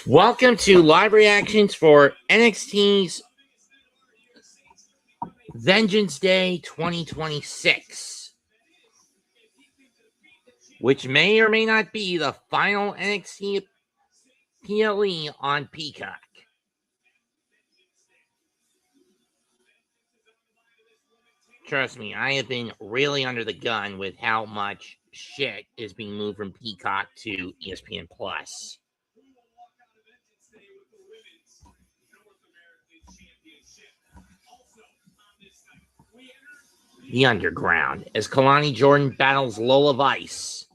Welcome to live reactions for NXT's Vengeance Day 2026, which may or may not be the final NXT PLE on Peacock. Trust me, I have been really under the gun with how much shit is being moved from Peacock to ESPN Plus. The Underground, as Kalani Jordan battles Lola Vice.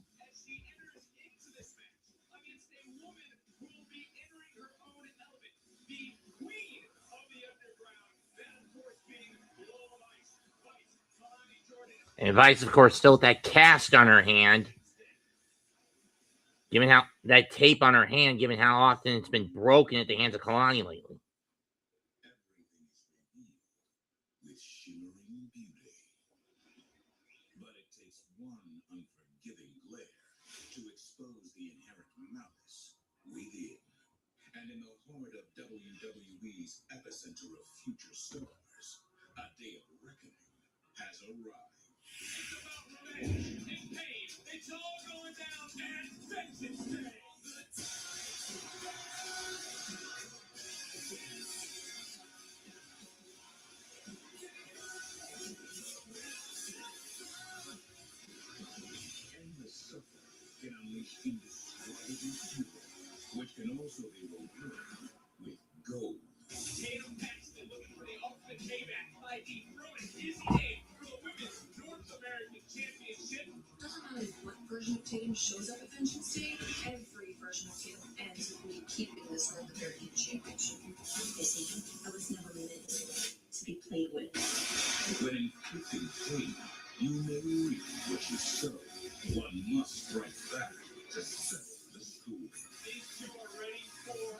And Vice, of course, still with that cast on her hand. Given how that tape on her hand, given how often it's been broken at the hands of Kalani lately. With shimmering beauty. But it takes one unforgiving glare to expose the inherent malice within. And in the heart of WWE's epicenter of future stars, a day of reckoning has arrived. It's about revenge and pain. It's all going down at Vengeance Day. Endless suffering can unleash indescribable fury, which can also be rewarded with gold. Tatum Paxton looking for the ultimate payback by dethroning his name for the Women's North American Championship. Doesn't matter what version of Tatum shows up at Vengeance Day, every version of Tatum ends with me keeping this North American Championship. You see, I was never meant to be played with. When inflicting pain, you may reap what you sow. One must strike back to settle the score. These two are ready for a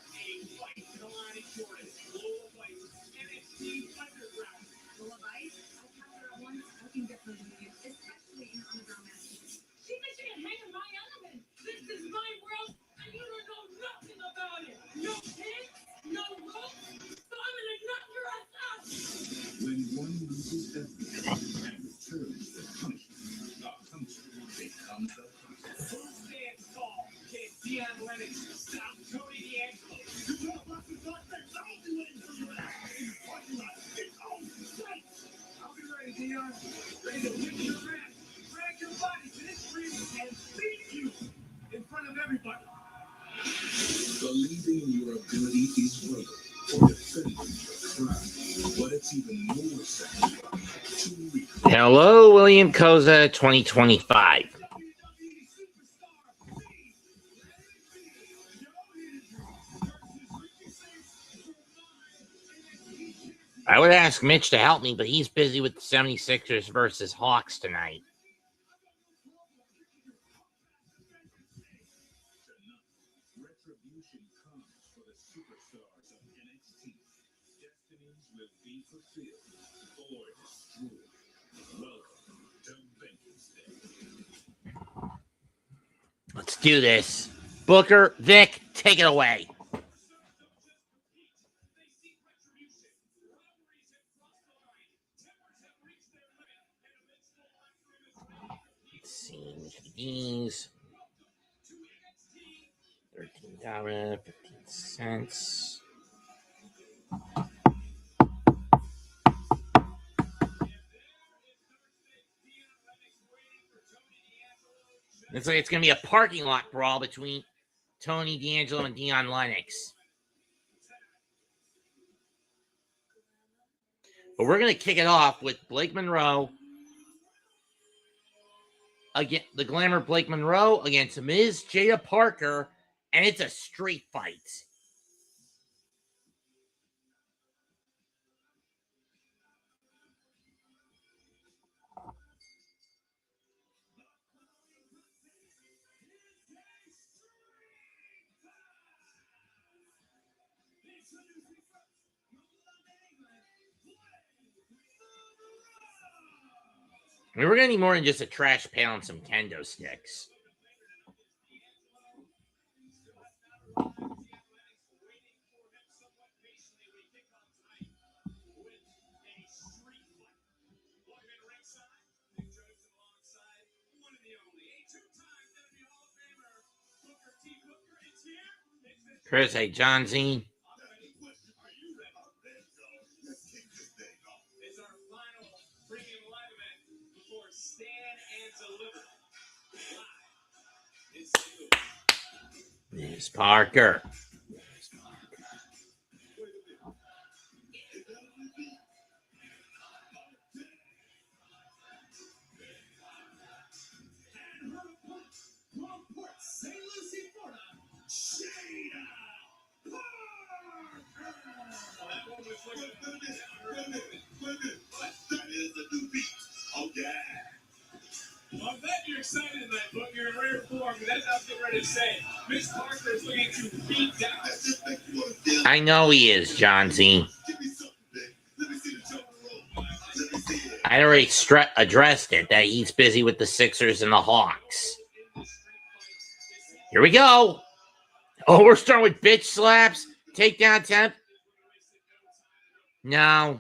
fight. Kalani Jordan, Lola Vice, NXT Underground. Lola Vice, I'll counter her once. I can definitely do you, especially in underground matches. She thinks she can hang in my element. This is my world, and you don't know nothing about it. No pins, no ropes, so I'm gonna knock your ass out. When one loses everything and returns the punishment, a hunter becomes a hunter. Who stands tall? Can Dion Lennox stop Tony D'Angelo? You talk about the dark things, I don't do anything for you. It's on sight. I'll be ready, Dion. Ready to whip your ass, drag your body to this ring, and beat you in front of everybody. Believing in your ability is vital for defending your crown, but it's even more satisfying to reach. Hello, William Koza 2025. I would ask Mitch to help me, but he's busy with the 76ers versus Hawks tonight. Retribution comes for the superstars of NXT. Destinies will be fulfilled or destroyed. Welcome to Vengeance Day. Let's do this. Booker, Vic, take it away. Let's see, these $13.15. Looks like it's going to be a parking lot brawl between Tony D'Angelo and Dion Lennox. But we're going to kick it off with Blake Monroe. Again, the Glamour Blake Monroe against Ms. Jada Parker, and it's a street fight. I mean, we're going to need more than just a trash pail and some kendo sticks. Chris, hey, John Cena. It's our final premium live event before Stand and Deliver. Live in St. Louis. Miss Parker. St. Lucie, Florida, Shayna Parker. That one was looking Wait a minute. That is a new beat. Oh, yeah. Well, I'm glad you're excited tonight, but you're in rare form. That's what I was getting ready to say. Miss Parker is looking to beat down. That just makes you want to feel. I know he is, John Cena. Give me something, Vic. Let me see the jump roll. Let me see it. I already addressed it, that he's busy with the Sixers and the Hawks. Here we go. Oh, we're starting with bitch slaps. Takedown attempt. No.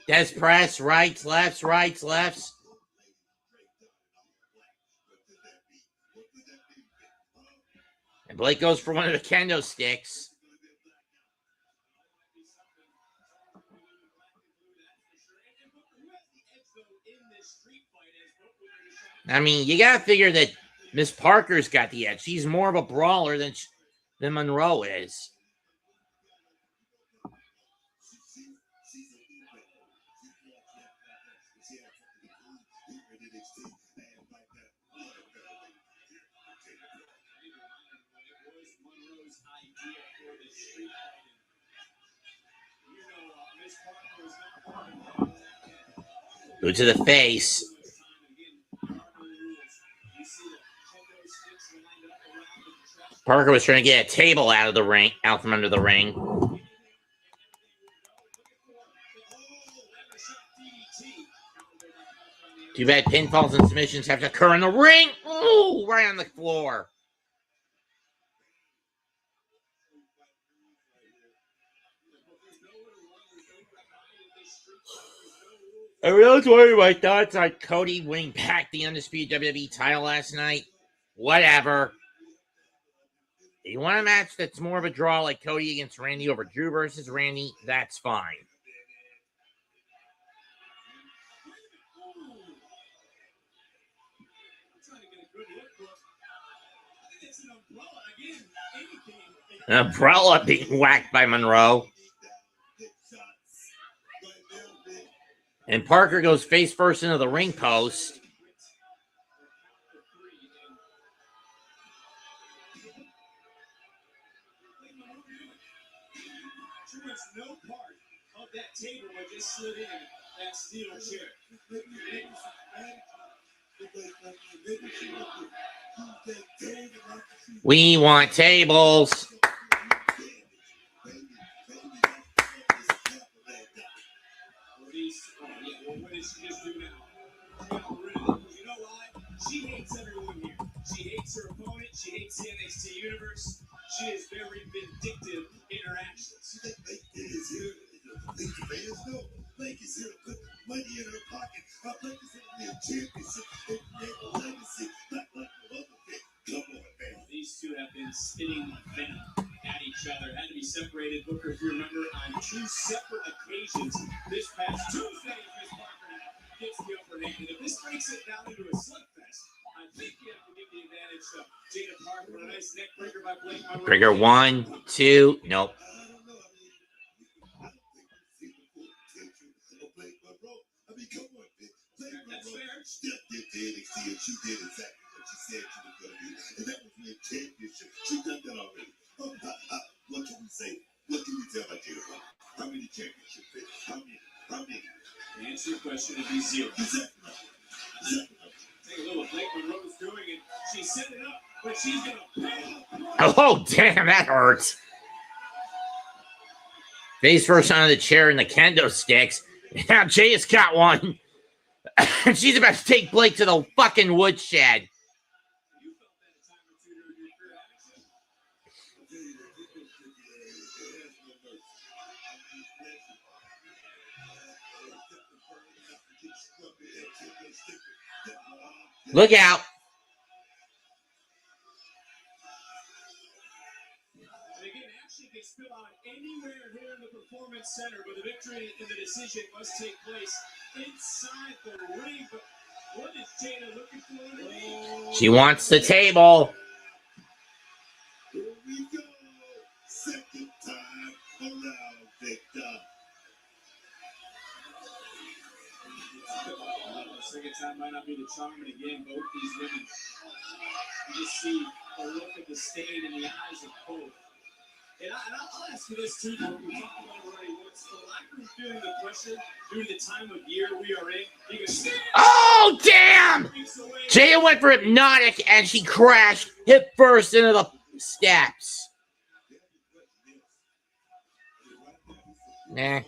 Death press. Rights, lefts, rights, lefts. And Blake goes for one of the kendo sticks. I mean, you got to figure that Miss Parker's got the edge. She's more of a brawler than Monroe is. Boot to the face. Parker was trying to get a table out from under the ring. Too bad pinfalls and submissions have to occur in the ring. Ooh, right on the floor. I really worried my thoughts on Cody winning back the undisputed WWE title last night. Whatever. You want a match that's more of a draw like Cody against Randy over Drew versus Randy, that's fine. An umbrella being whacked by Monroe. And Parker goes face first into the ring post. No part of that table I just slid in that steel chair. We want tables. What did she just do now? You know why? She hates everyone here. She hates her opponent. She hates the NXT universe. She is very vindictive in her actions. Blake is here. Think the fans know. Blake is here to put money in her pocket. Blake is here to be a championship and make a legacy. Not like the other thing. Come on, man. These two have been spitting venom at each other. Had to be separated, Booker, if you remember, on two separate occasions this past Tuesday. Miss Parker gets the upper hand. And if this breaks it down into a slugfest, I think you have to give the advantage to Jada Parker with a nice neck breaker by Blake Monroe. Trigger 1, 2, nope. I mean, come on, man. Blake Monroe stepped into NXT and she did exactly what she said she was going to do. And that was win championship. She done that already. What can we say? What can we tell about Jada Parker? How many championships? How many? The answer to your question would be 0. Exactly. Take a look what Blake Monroe's doing, and she's setting it up, but she's going to pay. Oh, damn, that hurts. Face first onto the chair and the kendo sticks. Now Jay has got one. She's about to take Blake to the fucking woodshed. Look out. front and center, but the victory and the decision must take place inside the ring. But what is Jada looking for? She wants the table. Here we go. Second time around, Victor. Second time might not be the charm, and again, both these women, you just see a look of disdain in the eyes of both. And I'll ask you this too, though. We talked about it already. What's the locker room feeling the pressure due to the time of year we are in? You can stand Oh, damn! Jada went for hypnotic and she crashed hip first into the steps. Nah.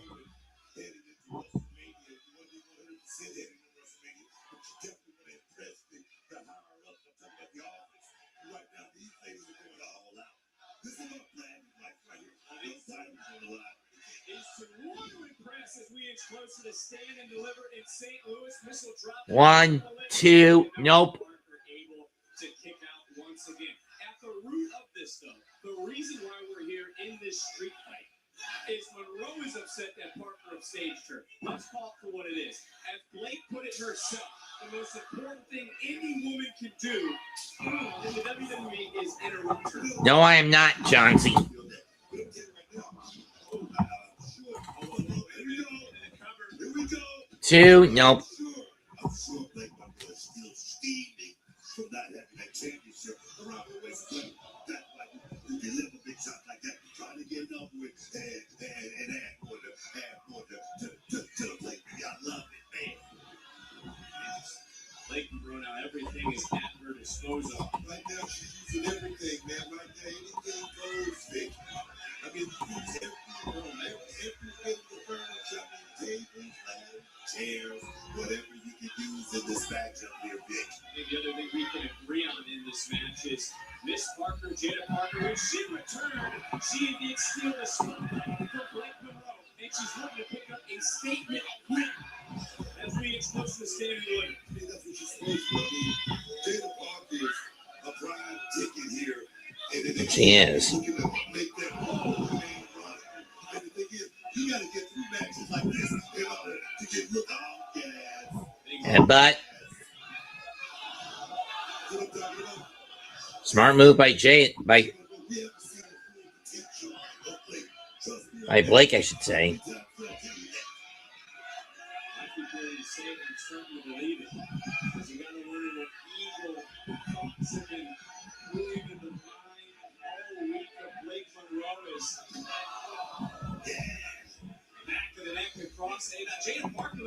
Close to the stand and deliver in St. Louis. Missile drop. 1, 2, nope. Able to kick out once again. At the root of this, though, the reason why we're here in this street fight is Monroe is upset that Parker upstaged her. Let's call it for what it is. As Blake put it herself, the most important thing any woman can do in the WWE is interrupt her. No, I am not, John C. 2, nope. I'm sure Blake Monroe is still steaming from not having that championship around the waist. That's why you deliver big shots like that, trying to get it over with and add more to the Blake. I love it, man. Blake Monroe, now everything is at her disposal. Right now, she's using everything, man. Right now, anything goes, Vic. I mean, use everything the furniture. I mean, tables, ladders, chairs, whatever you can use in this matchup here, Vic. I think the other thing we can agree on in this match is Miss Parker, Jada Parker, when she returned, she did steal the spotlight from Blake Monroe, and she's looking to pick up a statement win as we get close to the standing order. I think that's what you're supposed to do. Jada Parker is a prime ticket here. And She is. Looking to make that whole main run. And the thing is, you got to get through matches like this in order to get look out. Yes. But smart move by Blake, I should say. Jada Parker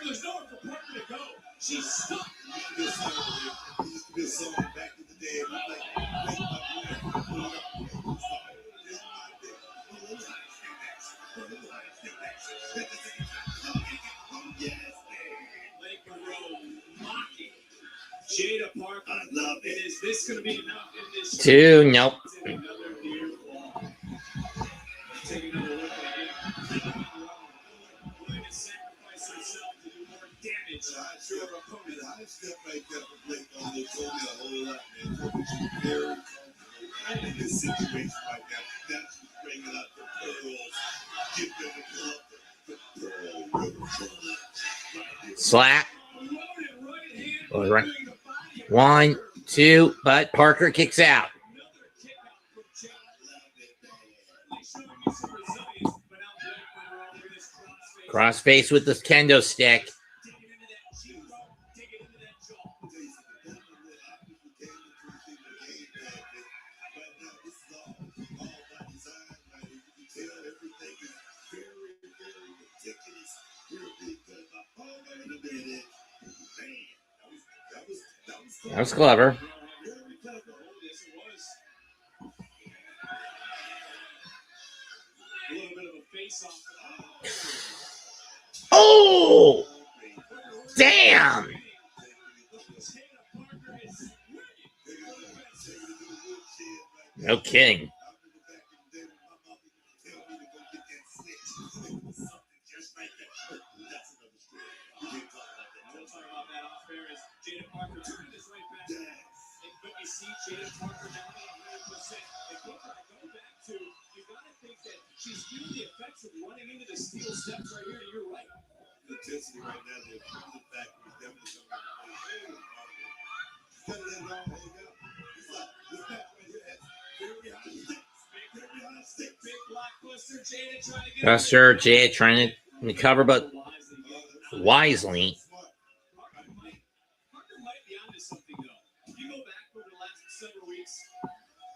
there's nowhere for Parker to go. She's stuck. This used to be a song back in the day. Blake Monroe mocking Jada Parker. I love it. And is this going to be enough in this? 2, nope. Another near fall. Take another look at it. Willing to sacrifice herself to do more damage to her opponent. I step like that for Blake Monroe told me a whole lot, man. Told me she's very comfortable in this situation right now. Now she's bringing out the pearls. Get them to pull up the pearl river. Slap. All right. 1, 2, but Parker kicks out. Crossface with the kendo stick. That was clever. Oh! Damn! No kidding. Jada Parker now at 100%. And what I go back to, you got to think that she's feeling the effects of basically right now, the improvement factor is definitely something that plays very hard. Instead of letting it all hang out, it's like this match right here has very high stakes. Very high stakes. Big blockbuster, Jada trying to get. That's sure, Jay trying to recover, but wisely. Parker might be onto something though. If you go back over the last several weeks,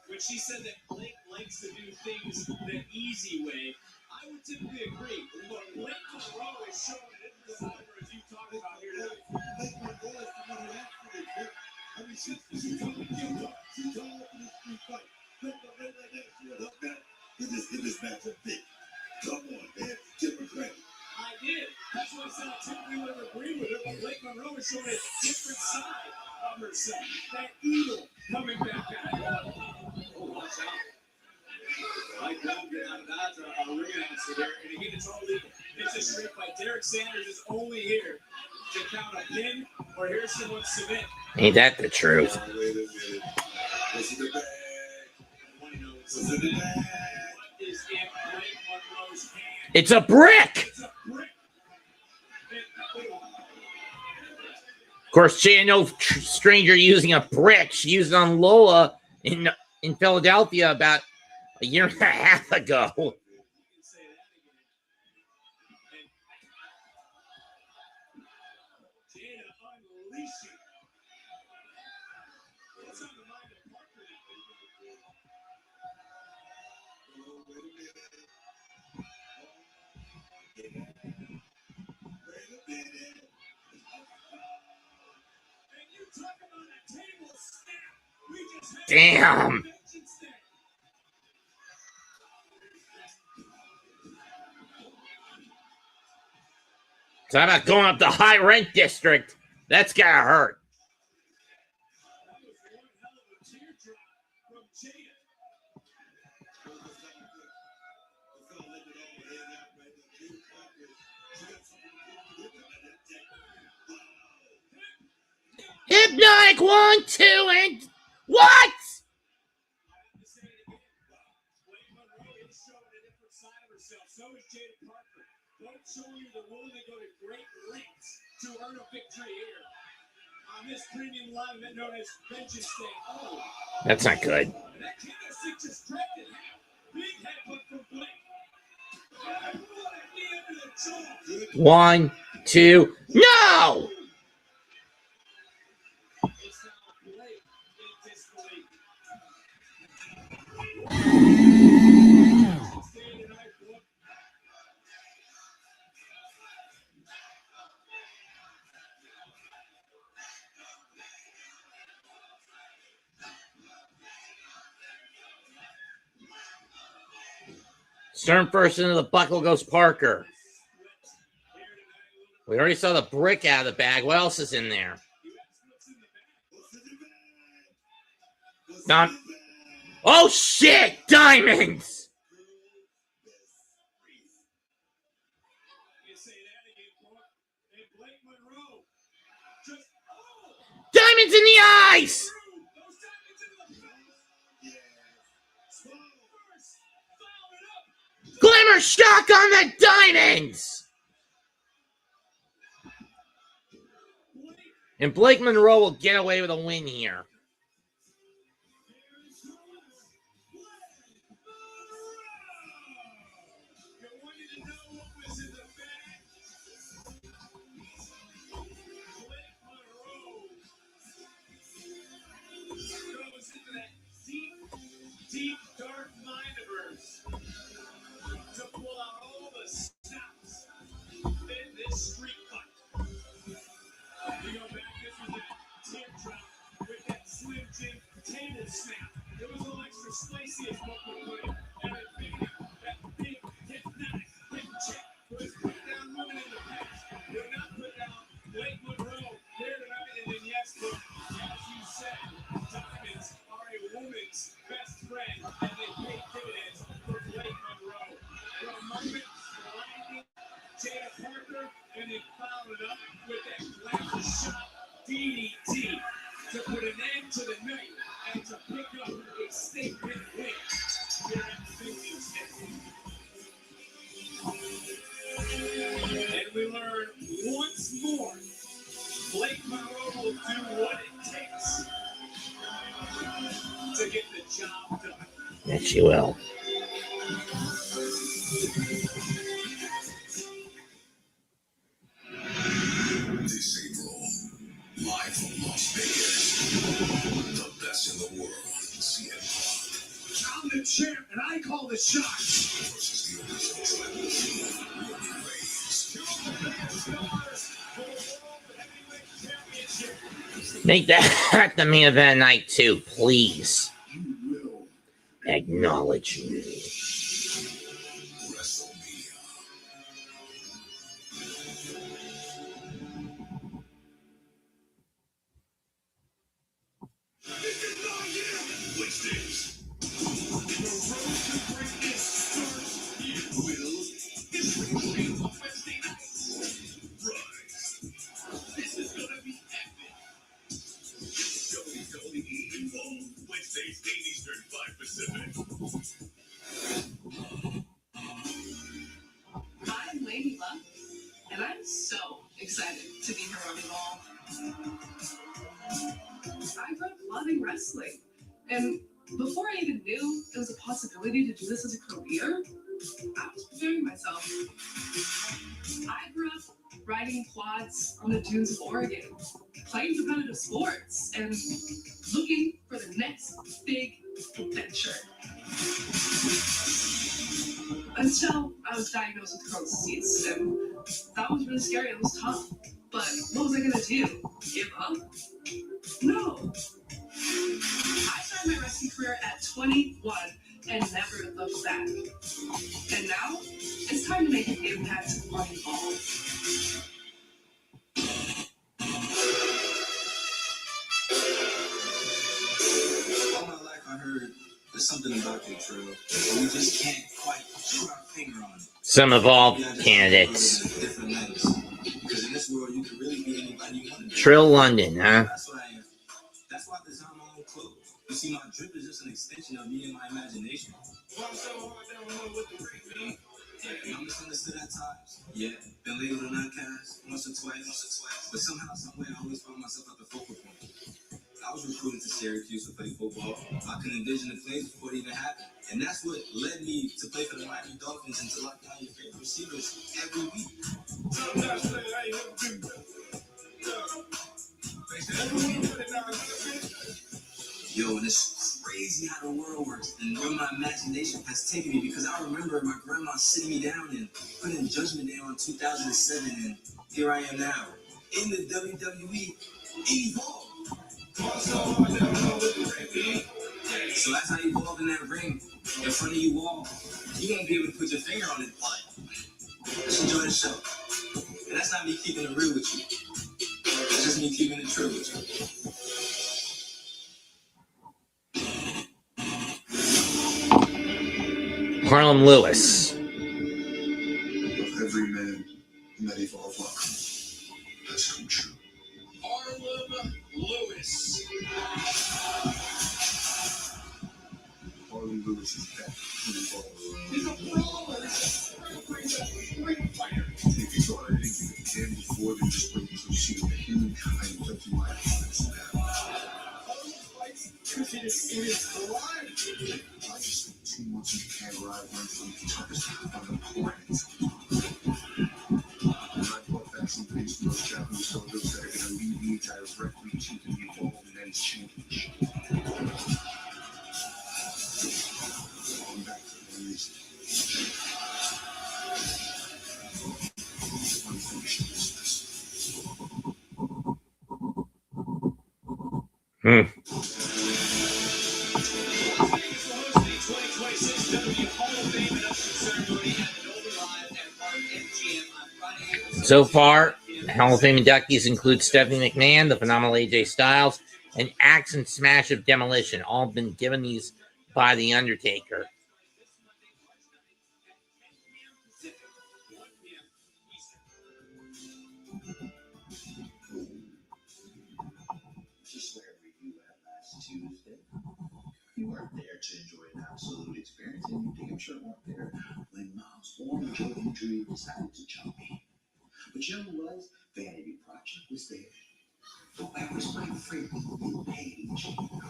when she said that Blake likes to do things the easy way, I would typically agree. But Blake Monroe is showing it in the cyber as you talked about here today. Blake Monroe is the one who actually did. I mean, she told me she told me for this street fight. Blake Monroe right now, she would help that. Get this matchup big. Come on, man. Give her credit. I did. That's why I said I typically would have agreed with her, but Blake Monroe is showing a different side of herself. That eagle coming back at her. Oh, watch out. Mike Brown getting out of dodge, a ring announcer there, and again, it's all legal. It's a straight fight. Derek Sanders is only here to count a pin or hear someone submit. Ain't that the truth? Wait a minute. What's in the bag? What's in the bag? What is in Blake Monroe's hand? It's a brick! It's a brick. Of course, Jay, no stranger using a brick. She used it on Lola in Philadelphia about a year and a half ago. Damn. So how about going up the high rent district? That's gotta hurt. Hypnotic 1, 2, and what? So is Jada Parker. Both showing you they're willing to go to great lengths to earn a victory here on this premium live event known as Vengeance Day. Oh, That's not good. and that candlestick just cracked in half. Big headbutt from Blake. And what a knee under the jaw. 1, 2, no! It's now Blake in disbelief. Stay tonight, book. Stern first into the buckle goes Parker. We already saw the brick out of the bag. What else is in there? Not. Oh shit! Diamonds! You say that again, boy. And Blake Monroe just, oh! Diamonds in the eyes! Those diamonds into the face. First, foul it up. Glimmer shock on the diamonds! Blake, And Blake Monroe will get away with a win here. you wanted to know what was in the bag? Blake Monroe goes into that deep, deep, dark mind of hers to pull out all the stops in this street fight. You go back, this was a teardrop with that Slim Jim table snap. It was a little extra spicy as what we put it. And I think that big hypnotic hip check was put down women in the past. Do not put down Blake Monroe here tonight. And then yes, look, as you said, diamonds are a woman's best friend, and they pay dividends for Blake Monroe. For a moment, blinding Jada Parker, and then followed it up with that glamour shot DDT to put an end to the night and to pick up a statement win here at Vengeance Day. And we learn once more, Blake Monroe will do what it takes to get the job done. Yes, she will. This April, live from Las Vegas, the best in the world, CM Punk. I'm the champ, and I call the shots. Versus the original tribal Roman Reigns. Two of the biggest stars for the World Heavyweight Championship. Make that the main event night too, please. You will Acknowledge me. WrestleMania. Wednesdays. The road to greatness starts here. Will It's replay on Wednesday nights. Rise. This is gonna be epic. WWE Involved. Wednesdays, 8 Eastern, 5 Pacific. I'm Lady Luck, and I'm so excited to be here on Evolve. I grew up loving wrestling, and before I even knew there was a possibility to do this as a career, I was preparing myself. I grew up riding quads on the dunes of Oregon, playing competitive sports, and looking for the next big adventure. Until I was diagnosed with Crohn's disease, and that was really scary. It was tough. But what was I gonna do? Give up? No. I started my wrestling career at 21 and never looked back. And now it's time to make an impact on Evolve. All my life I heard there's something about you, Trill, but we just can't quite put our finger on it. Some Evolve Yeah, just candidates. look at it in a different lens. Because in this world, you can really be anybody you want to be. Trill London, huh? That's what I am. That's why I design my own clothes. You see, my drip is just an extension of me and my imagination. I'm so hard, I don't know what the great mean. Yeah, I'm misunderstood at times. Yeah, been labeled an outcast once or twice. But somehow, somewhere, I always found myself at the focal point. I was recruited to Syracuse to play football. I could envision the plays before it even happened. And that's what led me to play for the Miami Dolphins and to lock down your favorite receivers every week. Sometimes I ain't never been better. They said, everyone put it down. Yo, and it's crazy how the world works and where my imagination has taken me, because I remember my grandma sitting me down and putting Judgment Day on 2007, and here I am now in the WWE Evolve. So as I evolve in that ring in front of you all, you won't be able to put your finger on it, but just enjoy the show. And that's not me keeping it real with you. That's just me keeping it true with you. Harlem Lewis. Of every man in that Evolve locker has come true. Harlem Lewis. Harlem Lewis is back in Evolve. He's a brawler. He's a great fighter. If you thought I didn't give a damn before, then just wait until you see the huge I am touching my opponents now. Harlem fights because it is alive. I just spent 2 months in Canada riding from the toughest on the planet. And I brought back some things from those Japanese soldiers that are going to lead me directly to the Evolve Men's Championship. I'm back for a reason. Unfinished business. So far, Hall of Fame inductees include Stephanie McMahon, the phenomenal AJ Styles, and Axe and Smash of Demolition. All been given these by The Undertaker. Just wherever you were last Tuesday. You weren't there to enjoy an absolute experience, and you damn sure weren't there when Miles Warren Joe Injury decided to jump in. But you know who was? Vanity Project was there. But where was my friend Ethan Page?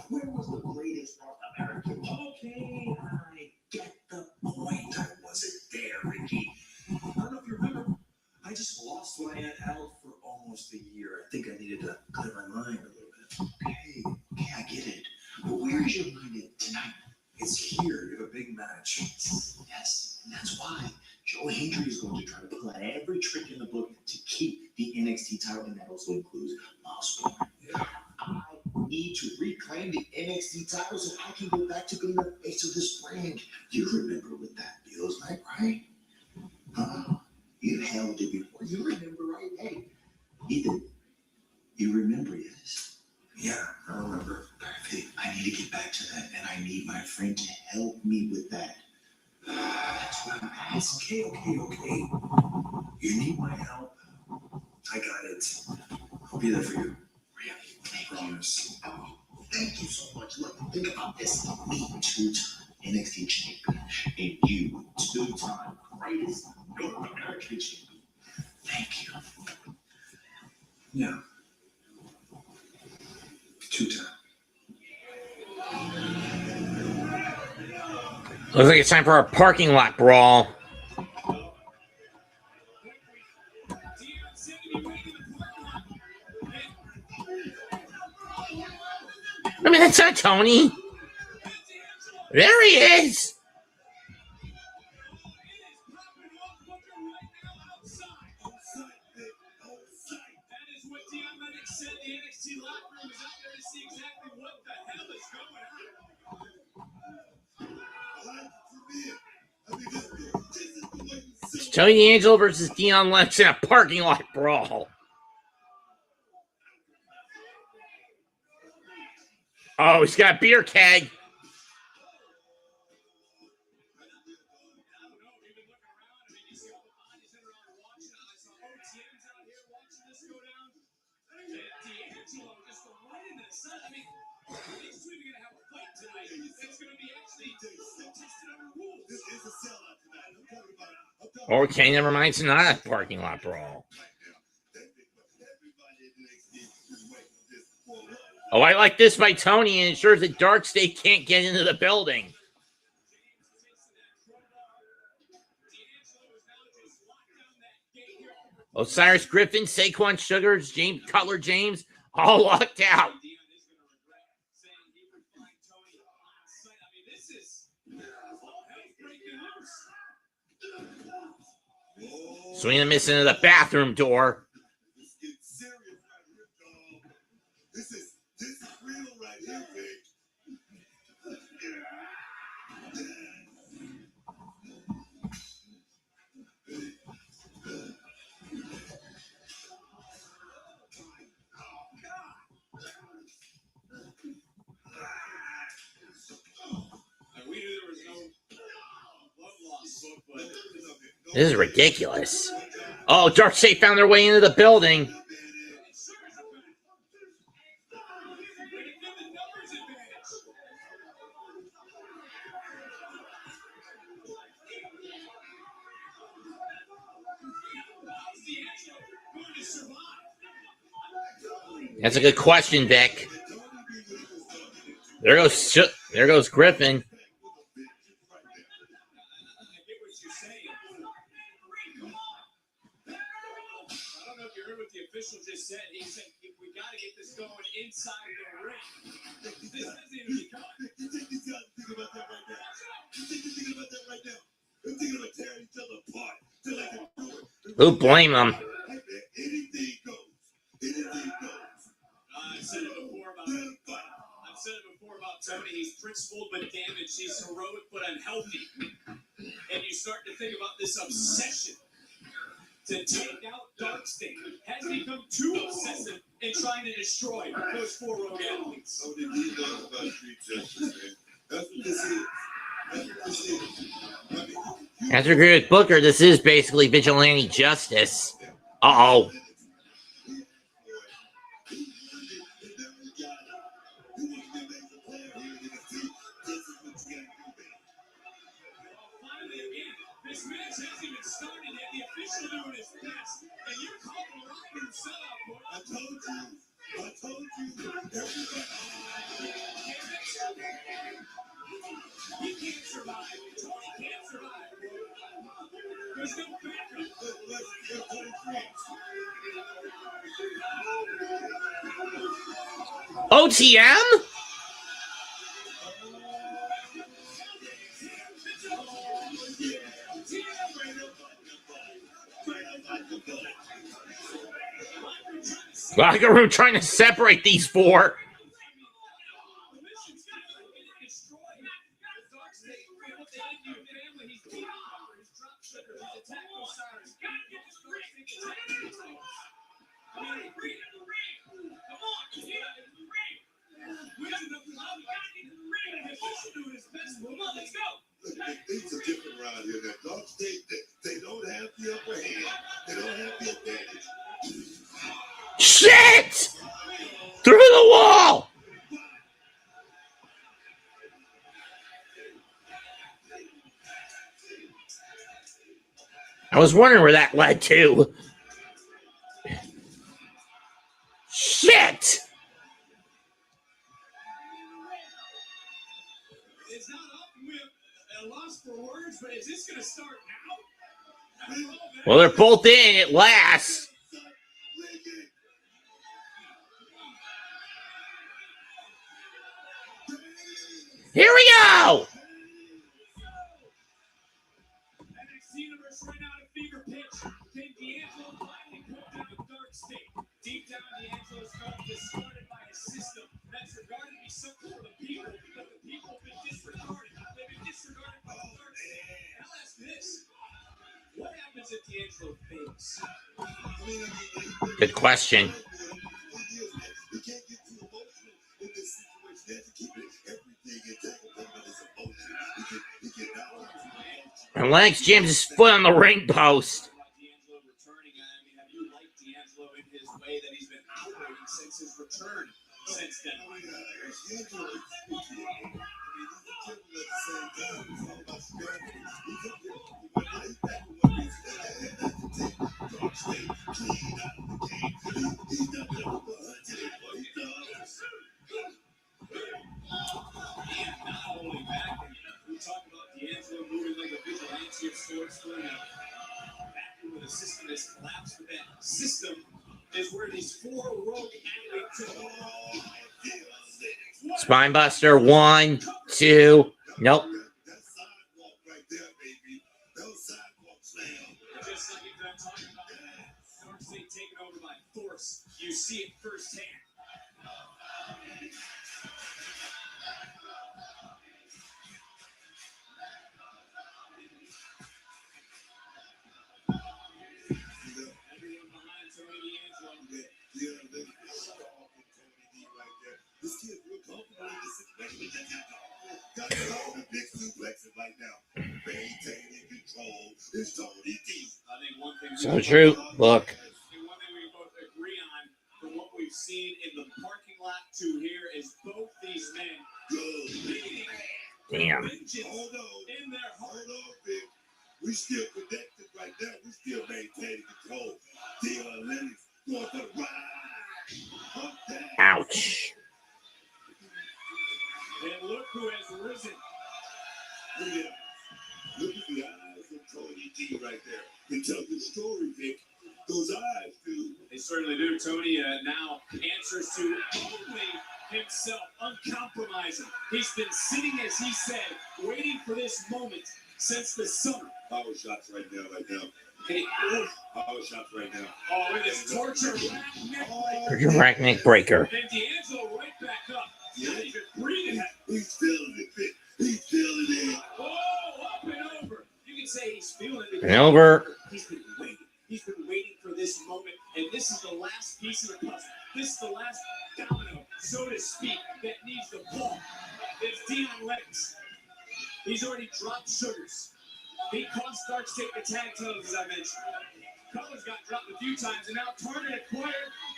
Where was the greatest North American? Okay, I get the point. I wasn't there, Ricky. I don't know if you remember. I just lost my Aunt Al for almost a year. I think I needed to clear my mind a little bit. Okay, I get it. But where is your mind at tonight? It's here. You have a big match. Yes, and that's why Joe Hendry is going to try to pull out every trick in the book to keep the NXT title, and that also includes Miles Warner. Yeah. I need to reclaim the NXT title so I can go back to being the face of this brand. You remember what that feels like, right? You held it before. You remember, right? Hey, Ethan, you remember, yes? Yeah, I remember. Perfect. I need to get back to that, and I need my friend to help me with that. That's what I'm asking. Okay. You need my help. I got it. I'll be there for you. Really? I promise. Oh, thank you so much. Look, think about this. Me, two-time NXT champion, and you, two-time greatest North American champion. Thank you. Yeah. Two-time. Looks like it's time for a parking lot brawl. I mean, that's not Tony. There he is. It's Tony D'Angelo versus Dion Lennox in a parking lot brawl. Oh, he's got a beer keg. Okay, never mind. It's not a parking lot brawl. Oh, I like this by Tony and ensures that Dark State can't get into the building. Osiris Griffin, Saquon Sugars, James Cutler James, all locked out. Swinging and missing into the bathroom door. This is real right here, big. This is ridiculous. Oh, Dark State found their way into the building. That's a good question, Vic. There goes Griffin. Official just said, he said, we got to get this going inside the ring. This doesn't even become. You take this out and think about that right now. You think you're thinking about that right now. You're thinking about tearing each other apart till I can do it. Who blame him? Anything goes. Anything goes. I've said it before about Tony. He's principled but damaged. He's heroic but unhealthy. And you start to think about this obsession to take out Dark State has become too obsessive in trying to destroy those four rogue athletes. Oh, they did know about street justice, man. That's what this is. That's what this is. As we agree with Booker, this is basically vigilante justice. Uh-oh. This match hasn't even started yet. The official doing his best, and you're OTM? Locker room trying to separate these four. Things are different around here. That Dark State, they don't have the upper hand. They don't have the advantage. Shit! Through the wall! I was wondering where that led to. Shit! It's not often we have a loss for words, but is this going to start now? Well, they're both in at last. Here we go! NXT Universe right now at a fever pitch. Can D'Angelo finally put down Dark State? Deep down, D'Angelo's felt discarded by a system that's regarded to be something for the people, but the people have been disregarded. They've been disregarded by the Dark State. Now ask this. What happens if D'Angelo fails? Good question. You can't get too emotional in this situation. You have to keep everything intact with his emotion. He can And Lennox jams his foot on the ring post. D'Angelo returning. I mean, have you liked D'Angelo in his way that he's been operating since his return? Since then. We talk about D'Angelo moving like a vigilante of sorts, going back with a system that's collapsed. But that system is where these four rogue athletes Spinebuster, 1, 2. Nope. That sidewalk right there, baby. Those sidewalks now. Just like I'm talking about, Dark State taken over by force. You see it firsthand. Everyone behind Tony D'Angelo. This kid's real comfortable in this situation. Got all the big suplexes right now. Maintaining control is Tony D. I think one thing So true. Look. one thing we both agree on from what we've seen in the parking lot to here is both these men leading Damn. vengeance Hold on. in their heart. Hold on, Vic. We still connected right now. We still maintaining control. Dion Lennox going for the ride. Ouch. And look who has risen. Look at the eyes of Tony D right there. They tell the story, Vic. Those eyes do. They certainly do. Tony now answers to only himself, uncompromising. He's been sitting, as he said, waiting for this moment since the summer. Power shots right now. Hey, Power shots right now. oh, with his torture Rack neck breaker. Then D'Angelo right back up. Yeah. Not even breathing. He's feeling it, Vic. He's feeling it. Oh, up and over. You can say he's feeling it. And over. He's been waiting. He's been waiting for this moment, and this is the last piece of the puzzle. This is the last domino, so to speak, that needs to fall. It's Dion Lennox. He's already dropped sugars. He cost Dark State the tag titles, as I mentioned. Colors got dropped a few times, and now Target acquired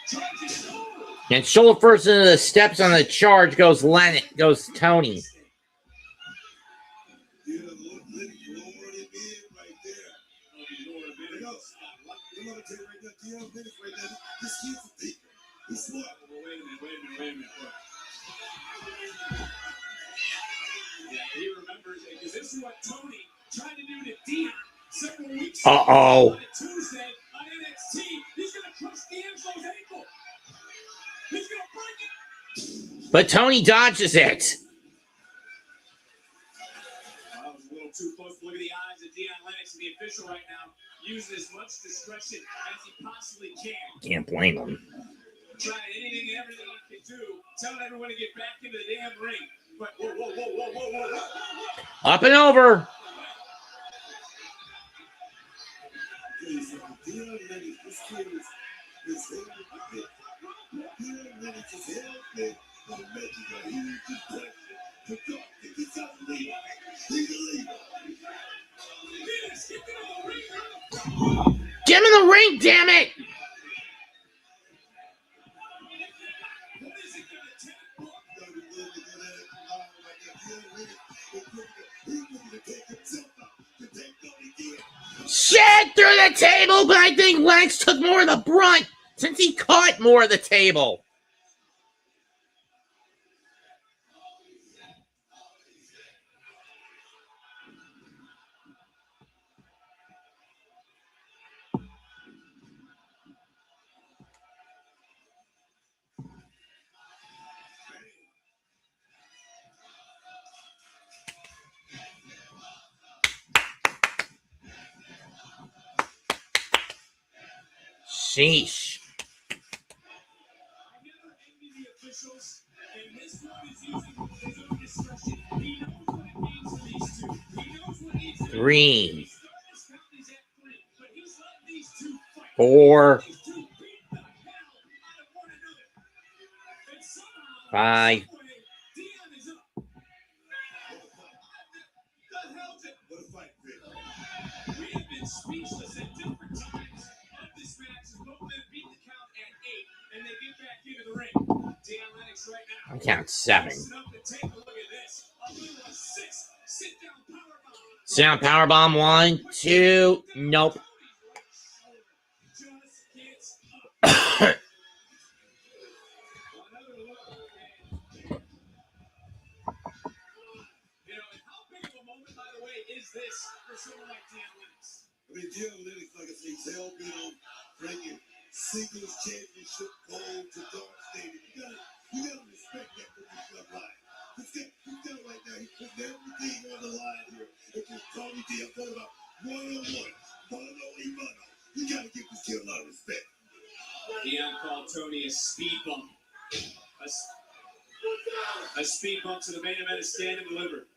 charges. Oh! And shoulder first into the steps on the charge goes Lennox. Goes Tony. You know, you know what it is right there. You know what it is. I'm gonna tell you right now, Dion Lennox right now. This kid's a thinker. He's smart. Well, wait a minute. Yeah, he remembers it, because this is what Tony tried to do to Dion several weeks ago. Uh-oh. On a Tuesday on NXT. He's going to crush D'Angelo's ankle. He's going to break it. But Tony dodges it. That was a little too close. Look at the eyes of Deion Lennox and the official right now. Using as much discretion as he possibly can. Can't blame him. Trying anything and everything he can do. Telling everyone to get back into the damn ring. But whoa. Up and over. Get him in the ring, damn it! Shit through the table, but I think Lennox took more of the brunt since he caught more of the table. Sheesh. Three. 4. 5. Speechless at different times of this match as both men beat the count at 8 and they get back into the ring. Deion Lennox right now. I count 7. Take a look at this. A little 6. Sit down powerbomb. Sit down powerbomb. 1, 2. Nope. Just gets up. Another look. You know, and how big of a moment, by the way, is this for someone like Deion Lennox? I mean, Deion Lennox, like I say, he's hell bent on bringing singles championship gold to Dark Stadium. You gotta respect that for this club line. He's got right now, he's putting everything on the line here. If it's Tony D, I'm talking about one-on-one, mano-a-mano. You gotta give this kid a lot of respect. Deion called Tony a speed bump. A speed bump to the main event of Stand and Deliver.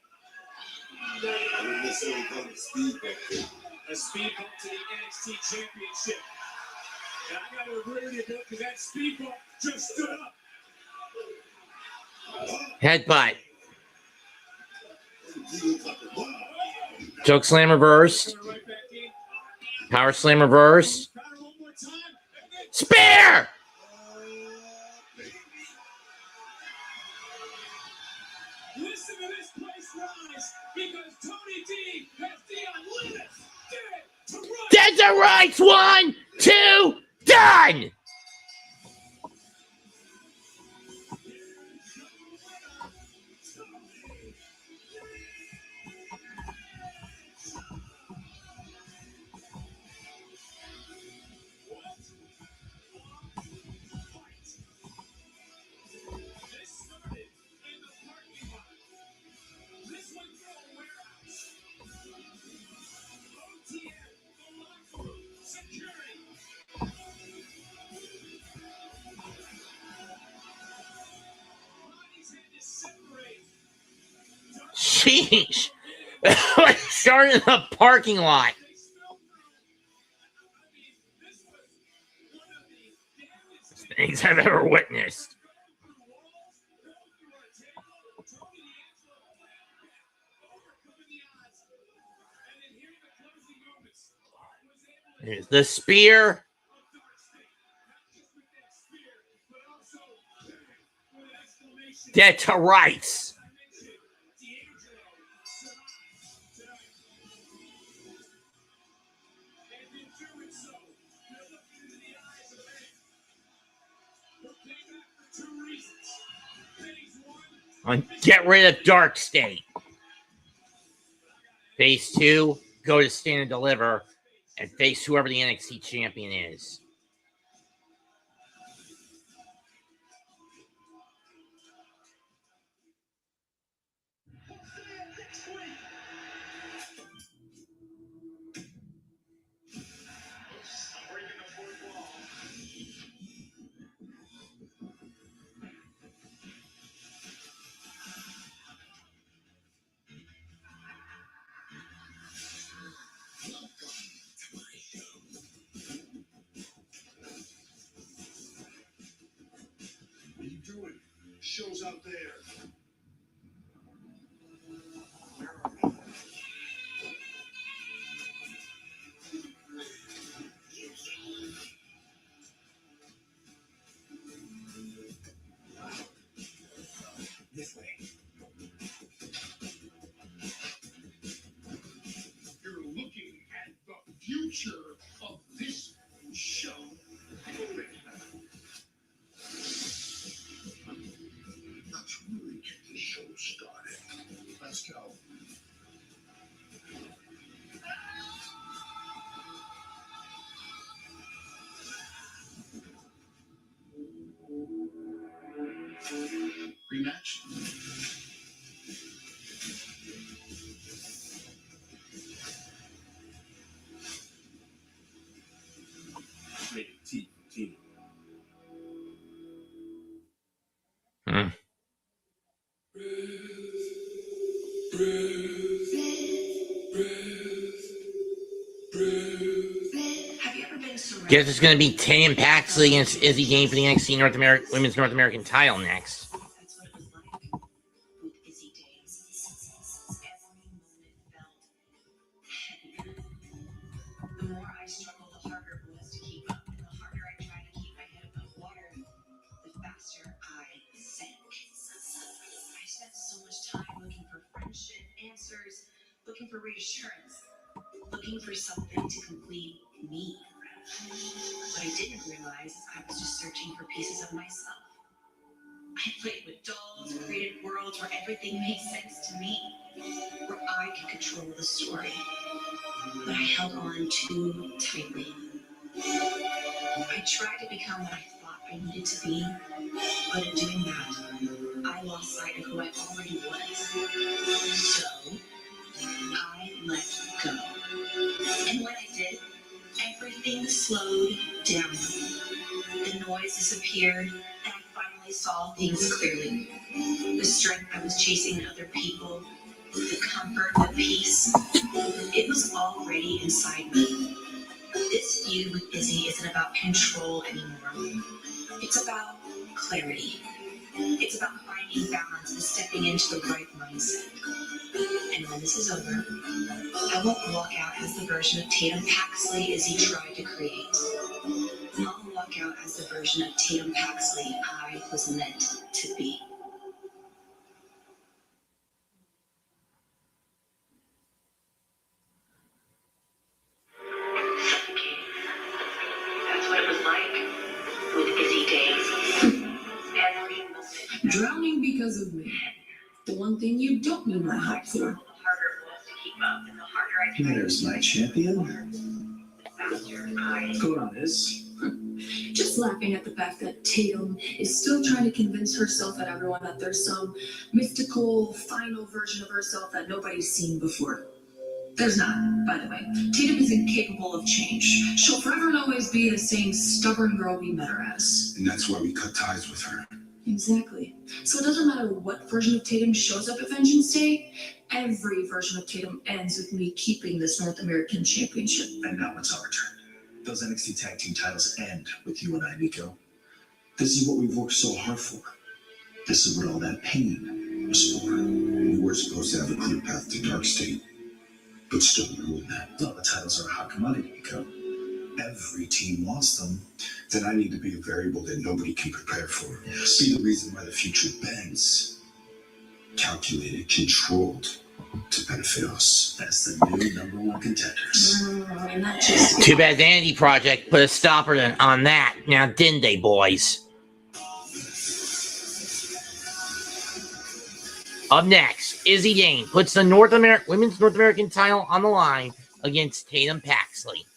I wouldn't necessarily call it a speed bump there. A speed bump to the NXT Championship. And I got to agree with you, Bill, because that speed bump just stood up. Headbutt. Choke slam reversed. Power slam reversed. Spear! Listen to this place rise because Tony D has Deion Lennox Dead to rights. 1, 2, done! Sheesh. Started in the parking lot. Things I've ever witnessed. Here's the spear. Dead to rights. On get rid of Dark State. Phase 2, go to Stand and Deliver, and face whoever the NXT champion is. shows out there. This way. You're looking at the future of this show. Let's really get this show started. Let's go. Rematch. Rated T for Tina. Hmm. Have you ever been surrounded? Guess it's going to be Tatum Paxley against Izzy Game for the NXT Women's North American title next. That's what it was like with Izzy days. Every moment felt heavier. The more I struggled, the harder it was to keep up. And the harder I tried to keep my head above water, the faster I sank. I spent so much time looking for friendship, answers, looking for reassurance, looking for something to complete me. What I didn't realize is I was just searching for pieces of myself. I played with dolls, created worlds where everything made sense to me, where I could control the story. But I held on too tightly. I tried to become what I thought I needed to be, but in doing that, I lost sight of who I already was. So, I let go. And when I did, everything slowed down. The noise disappeared, and I finally saw things clearly. The strength I was chasing in other people, the comfort, the peace, it was already inside me. This feud with Izzy isn't about control anymore. It's about clarity. It's about finding balance and stepping into the right mindset. And when this is over, I won't walk out as the version of Tatum Paxley Izzy tried to create. I'll walk out as the version of Tatum Paxley I was meant to be. That's what it was like with Izzy days. Every moment. Drowning because of me. The one thing you don't need my help for. The harder it was to keep up, and the harder I tried. There's my champion. The faster I. Go on, Iz. Just laughing at the fact that Tatum is still trying to convince herself and everyone that there's some mystical final version of herself that nobody's seen before. There's not, by the way. Tatum is incapable of change. She'll forever and always be the same stubborn girl we met her as. And that's why we cut ties with her. Exactly. So it doesn't matter what version of Tatum shows up at Vengeance Day, every version of Tatum ends with me keeping this North American Championship. And now it's our turn. Those NXT Tag Team titles end with you and I, Nico. This is what we've worked so hard for. This is what all that pain was for. We were supposed to have a clear path to Dark State, but still more than that. Well, the titles are a hot commodity, Nico. Every team wants them. Then I need to be a variable that nobody can prepare for. Be the reason why the future bends. Calculated, controlled, to benefit us. As the new #1 contenders. And that just Too bad the Andy Project put a stopper on that. Now, didn't they, boys? Up next, Izzy Dane puts the Women's North American title on the line against Tatum Paxley.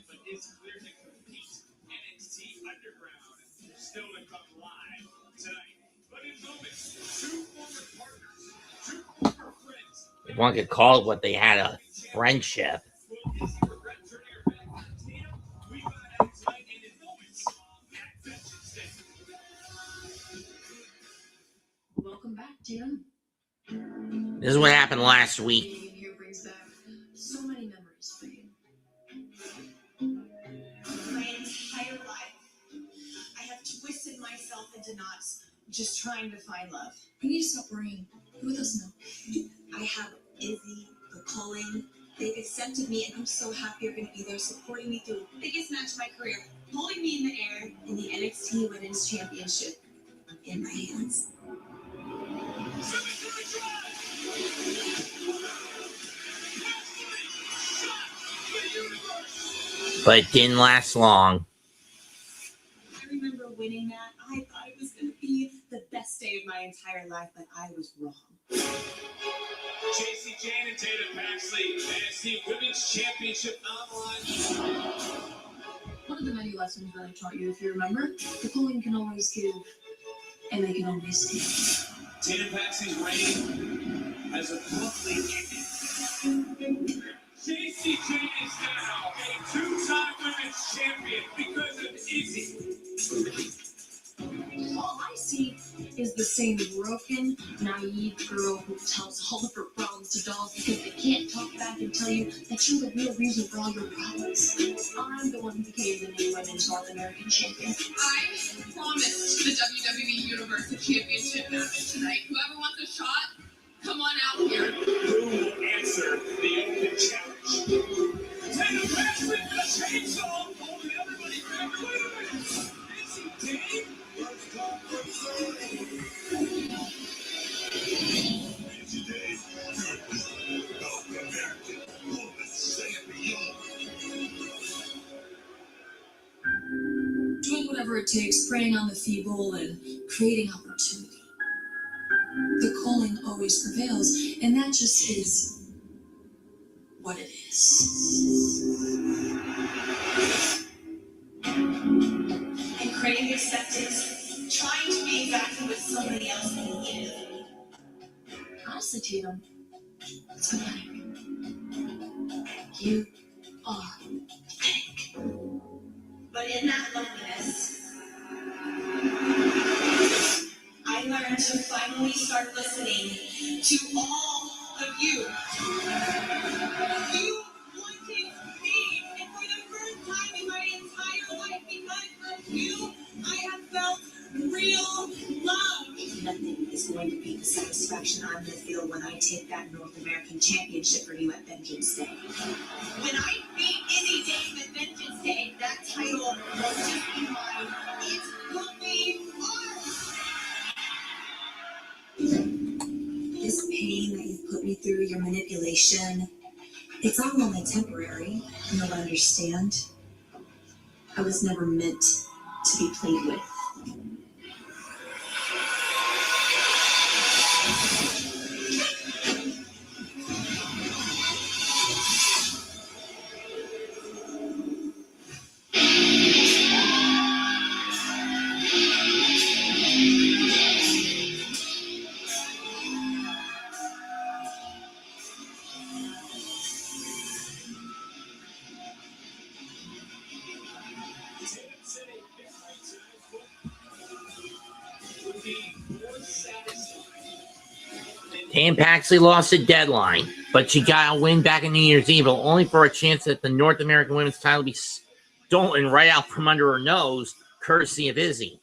but is clear to compete. NXT Underground still to come live tonight. But in moments, two former partners, two former friends. If one could call it what they had, a friendship. Will Izzy regret turning her back on Tatum? We find out tonight and in moments at Vengeance Day. Welcome back, Tatum. This is what happened last week. Being in here brings back so many memories for you. My entire life, I have twisted myself into knots just trying to find love. You need to stop worrying. You're with us now. I have Izzy, the calling. They've accepted me, and I'm so happy you're going to be there supporting me through the biggest match of my career, holding me in the air, and the NXT Women's Championship in my hands. But it didn't last long. I remember winning that. I thought it was going to be the best day of my entire life, but I was wrong. JC Jane and Tatum Paxley, NXT Women's Championship online. One of the many lessons that I taught you, if you remember, the calling can always give, and they can always take. Tatum Paxley's reign has abruptly ended. JC Jane is now a two-time women's champion because of Izzy. All I see is the same broken, naive girl who tells all of her problems to dolls because they can't talk back and tell you that you're the real reason for all your problems. I'm the one who became the new Women's North American champion. I promised the WWE Universal Championship match tonight. Whoever wants a shot, come on out here. Who will answer the open challenge? Tatum Paxley with a chainsaw holding everybody back. Wait a minute. Izzy Jane? First come, first serve. And today, North American Women's Champion. Doing whatever it takes, preying on the feeble and creating opportunity. The calling always prevails, and that just is what it is. And craving acceptance, trying to be exactly what somebody else needed. Honestly, Tatum, it's pathetic. You are pathetic. But in that loneliness, I learned to finally start listening to all of you. You wanted me, and for the first time in my entire life, because of you, I have felt real love. Nothing is going to beat the satisfaction I'm going to feel when I take that North American Championship for you at Vengeance Day. When I beat Izzy Jane at Vengeance Day, that title won't just be mine, it will be ours. This pain that you've put me through, your manipulation, it's all only temporary. You'll understand. I was never meant to be played with. Tatum Paxley lost the deadline, but she got a win back in New Year's Eve, only for a chance that the North American Women's title be stolen right out from under her nose, courtesy of Izzy.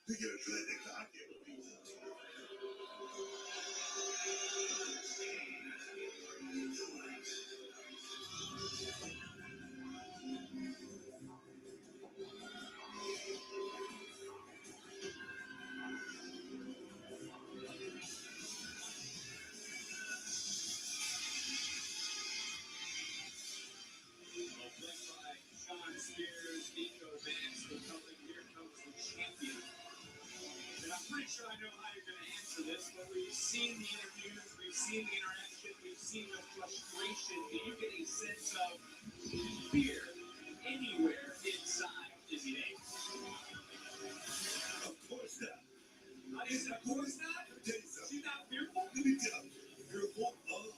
To get a clinic on you. Spears, Nico Vance, the coming Here Comes the Champion. And I'm pretty sure I know how you're going to answer this, but we've seen the interviews, we've seen the interaction, we've seen the frustration. Do you get a sense of fear anywhere inside Izzy Davis? Of course not. Of course not. Let me tell you something. She's not fearful. Let me tell you. Fearful of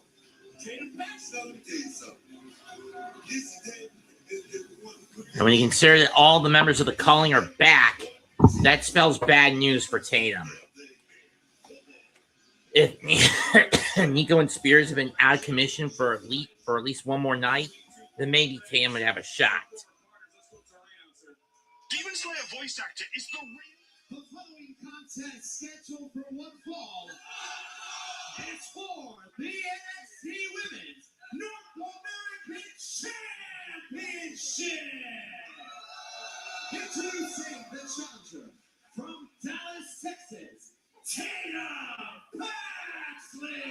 Tatum Paxton. Let me tell you something. Izzy Davis is one who could. And when you consider that all the members of the Calling are back, that spells bad news for Tatum. If Nico and Spears have been out of commission for at least one more night, then maybe Tatum would have a shot. Demon Slayer voice actor is the real. The following contest scheduled for one fall is for the NXT Women's North American Championship. Introducing the challenger from Dallas, Texas, Tatum Paxton.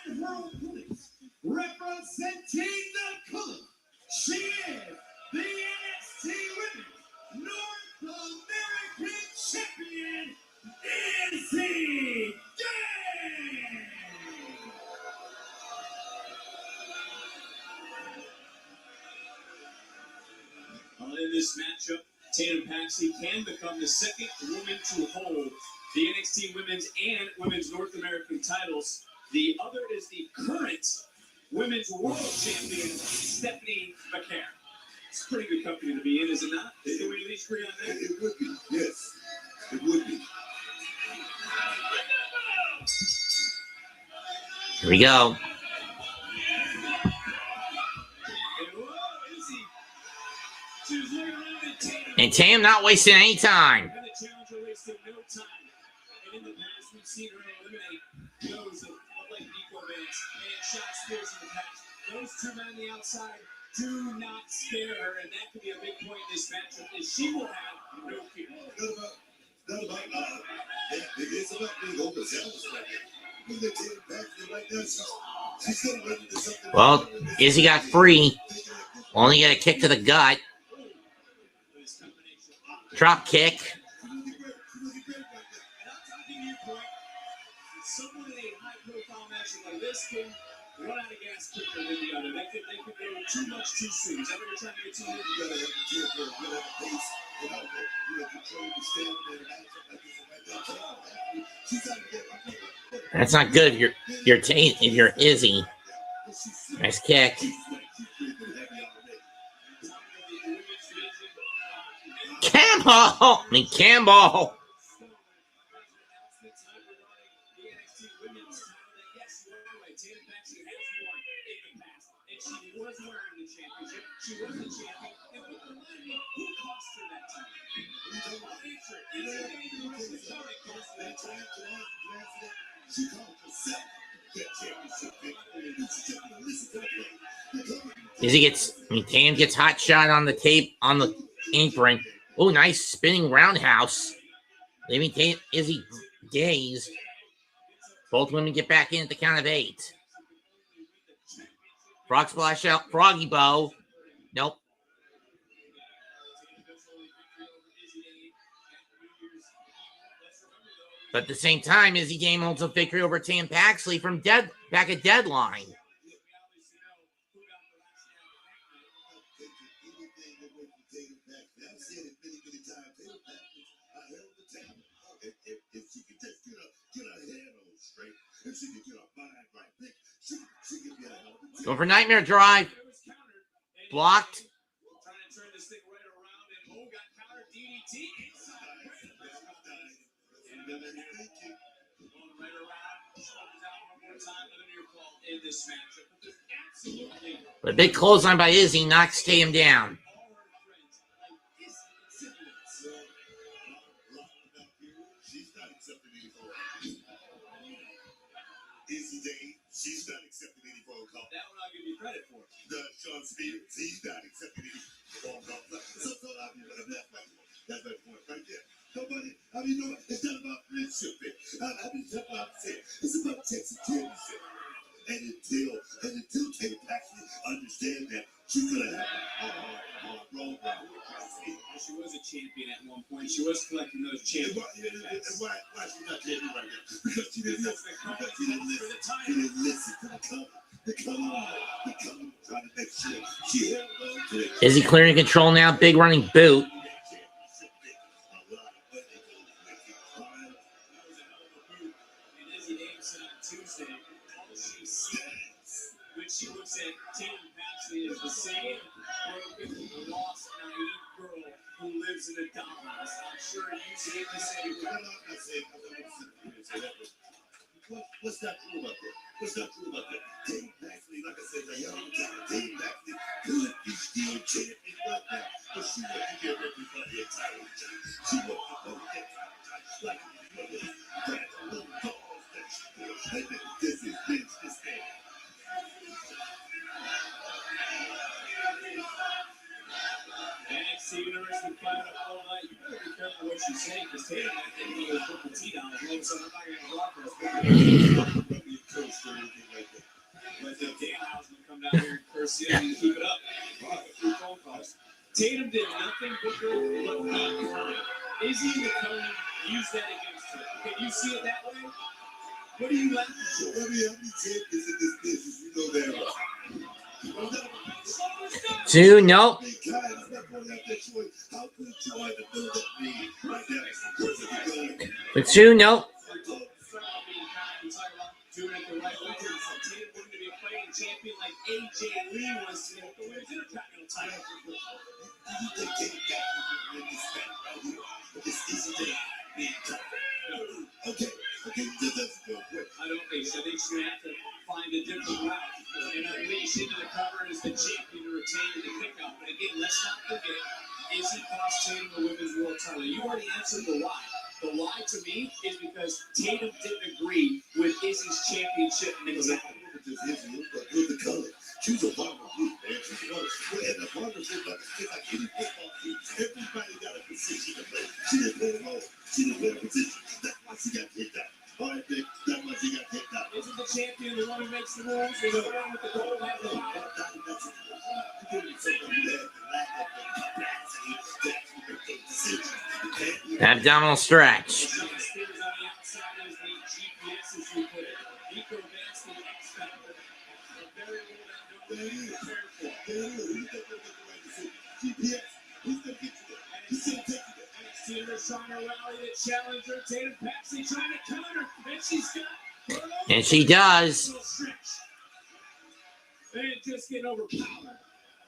And her opponent, representing the color, she is the NXT Women's North American Champion, Izzy Davis. In this matchup, Tatum Paxton can become the second woman to hold the NXT Women's and Women's North American titles. The other is the current Women's World Champion, Stephanie McCare. It's a pretty good company to be in, is it not? Can we at least agree on that? It would be, yes. It would be. Here we go. And Tatum not wasting any time. And the challenger wasted no time. And in the past, we've seen her eliminate those that look like Nico Vance and shot Spears in the past. Those two men on the outside do not scare her, and that could be a big point in this matchup, is she will have no fear. Not about it's about being overzealous right now. Look at Tatum Paxton right now. She's still ready to something. Well, Izzy got free. Only got a kick to the gut. Drop kick. And I'm talking viewpoint. Someone in a high-profile match like this can run out of gas quicker than the other. They could go too much too soon. Is that what you're trying to get to? You gotta have the tempo, you gotta have the pace, you gotta control the stamina and action like this and like that. She's trying to get. That's not good. If you're Izzy. Nice kick. Campbell. Tatum gets hot shot on the tape on the apron. Oh, nice spinning roundhouse. Leaving Izzy dazed. Both women get back in at the count of 8. Frog splash out. Froggy bow. Nope. But at the same time, Izzy Dame holds a victory over Tatum Paxton from back at Deadline. Going for Nightmare Drive. Blocked. Trying to turn this thing right around, and Mo got countered DDT inside. Going right around. Comes out one more time with a near fall in this matchup. But there's absolutely But a big clothesline by Izzy knocks Tatum down. all her friends like Izzy siblings. She's not accepting any phone calls. Izzy Dane, she's not accepting any phone calls. That one I'll give you credit for. Sean Spears, he's not accepting any phone calls. That's my point right there. Nobody, it's not about friendship. It's about Texas championship. until Tatum actually understands that she's gonna have a hard road now. She was a champion at one point. She was collecting those champions. And why she's not champion right now? Because she didn't listen. She didn't listen to the cover. The cover trying to make sure she held on to it. Is he clearing control now? Big running boot. When she looks at Tatum Paxley is the same broken, lost, naive girl who lives in a dollhouse. I'm sure you say the same thing. What's not true about that? What's not true about that? Tatum Paxley, like I said, the young Tatum Paxley could be still champion right now, but she wouldn't give everybody a title. She wouldn't give that title like that little balls that she put. This is Vince this day. NXT Universe been fired up all night. You better be careful what you say, because Tatum might think you will put the T down and all of a sudden I'm not going to block her. But the Danhausen will come down here and curse you and keep it up. Through phone calls. Tatum did nothing but be kind. Izzy and Tony used that against her. Can you see it that way? What are you laughing for? How many champions in this business you know that about? Two, nope. The two, nope. Doing it the right way. Tatum wouldn't be a fighting champion like AJ Lee was in the women's intercontinental title. You think Tatum Paxley win this battle right here? But this isn't it. Okay, that's real quick. I don't think so. I think she's going to have to find a different route and unleash into the cover as the champion to retain the kickoff. But again, let's not forget, Izzy cost Tatum the women's world title. You already answered the why. The why to me is because Tatum didn't agree with Izzy's championship mentality. Look the color. She's a partner group, man. She's one. And the partner group, like any football team, everybody got a position to play. She didn't play a role. She didn't play a position. That's why she got kicked out. All right, Vic. That's why she got kicked out. Isn't the champion the one who makes the rules? Is the one with the gold has the power? Abdominal stretch. Trying to rally the challenger, Tatum Paxley trying to counter, and she's got. And she does. And just getting overpowered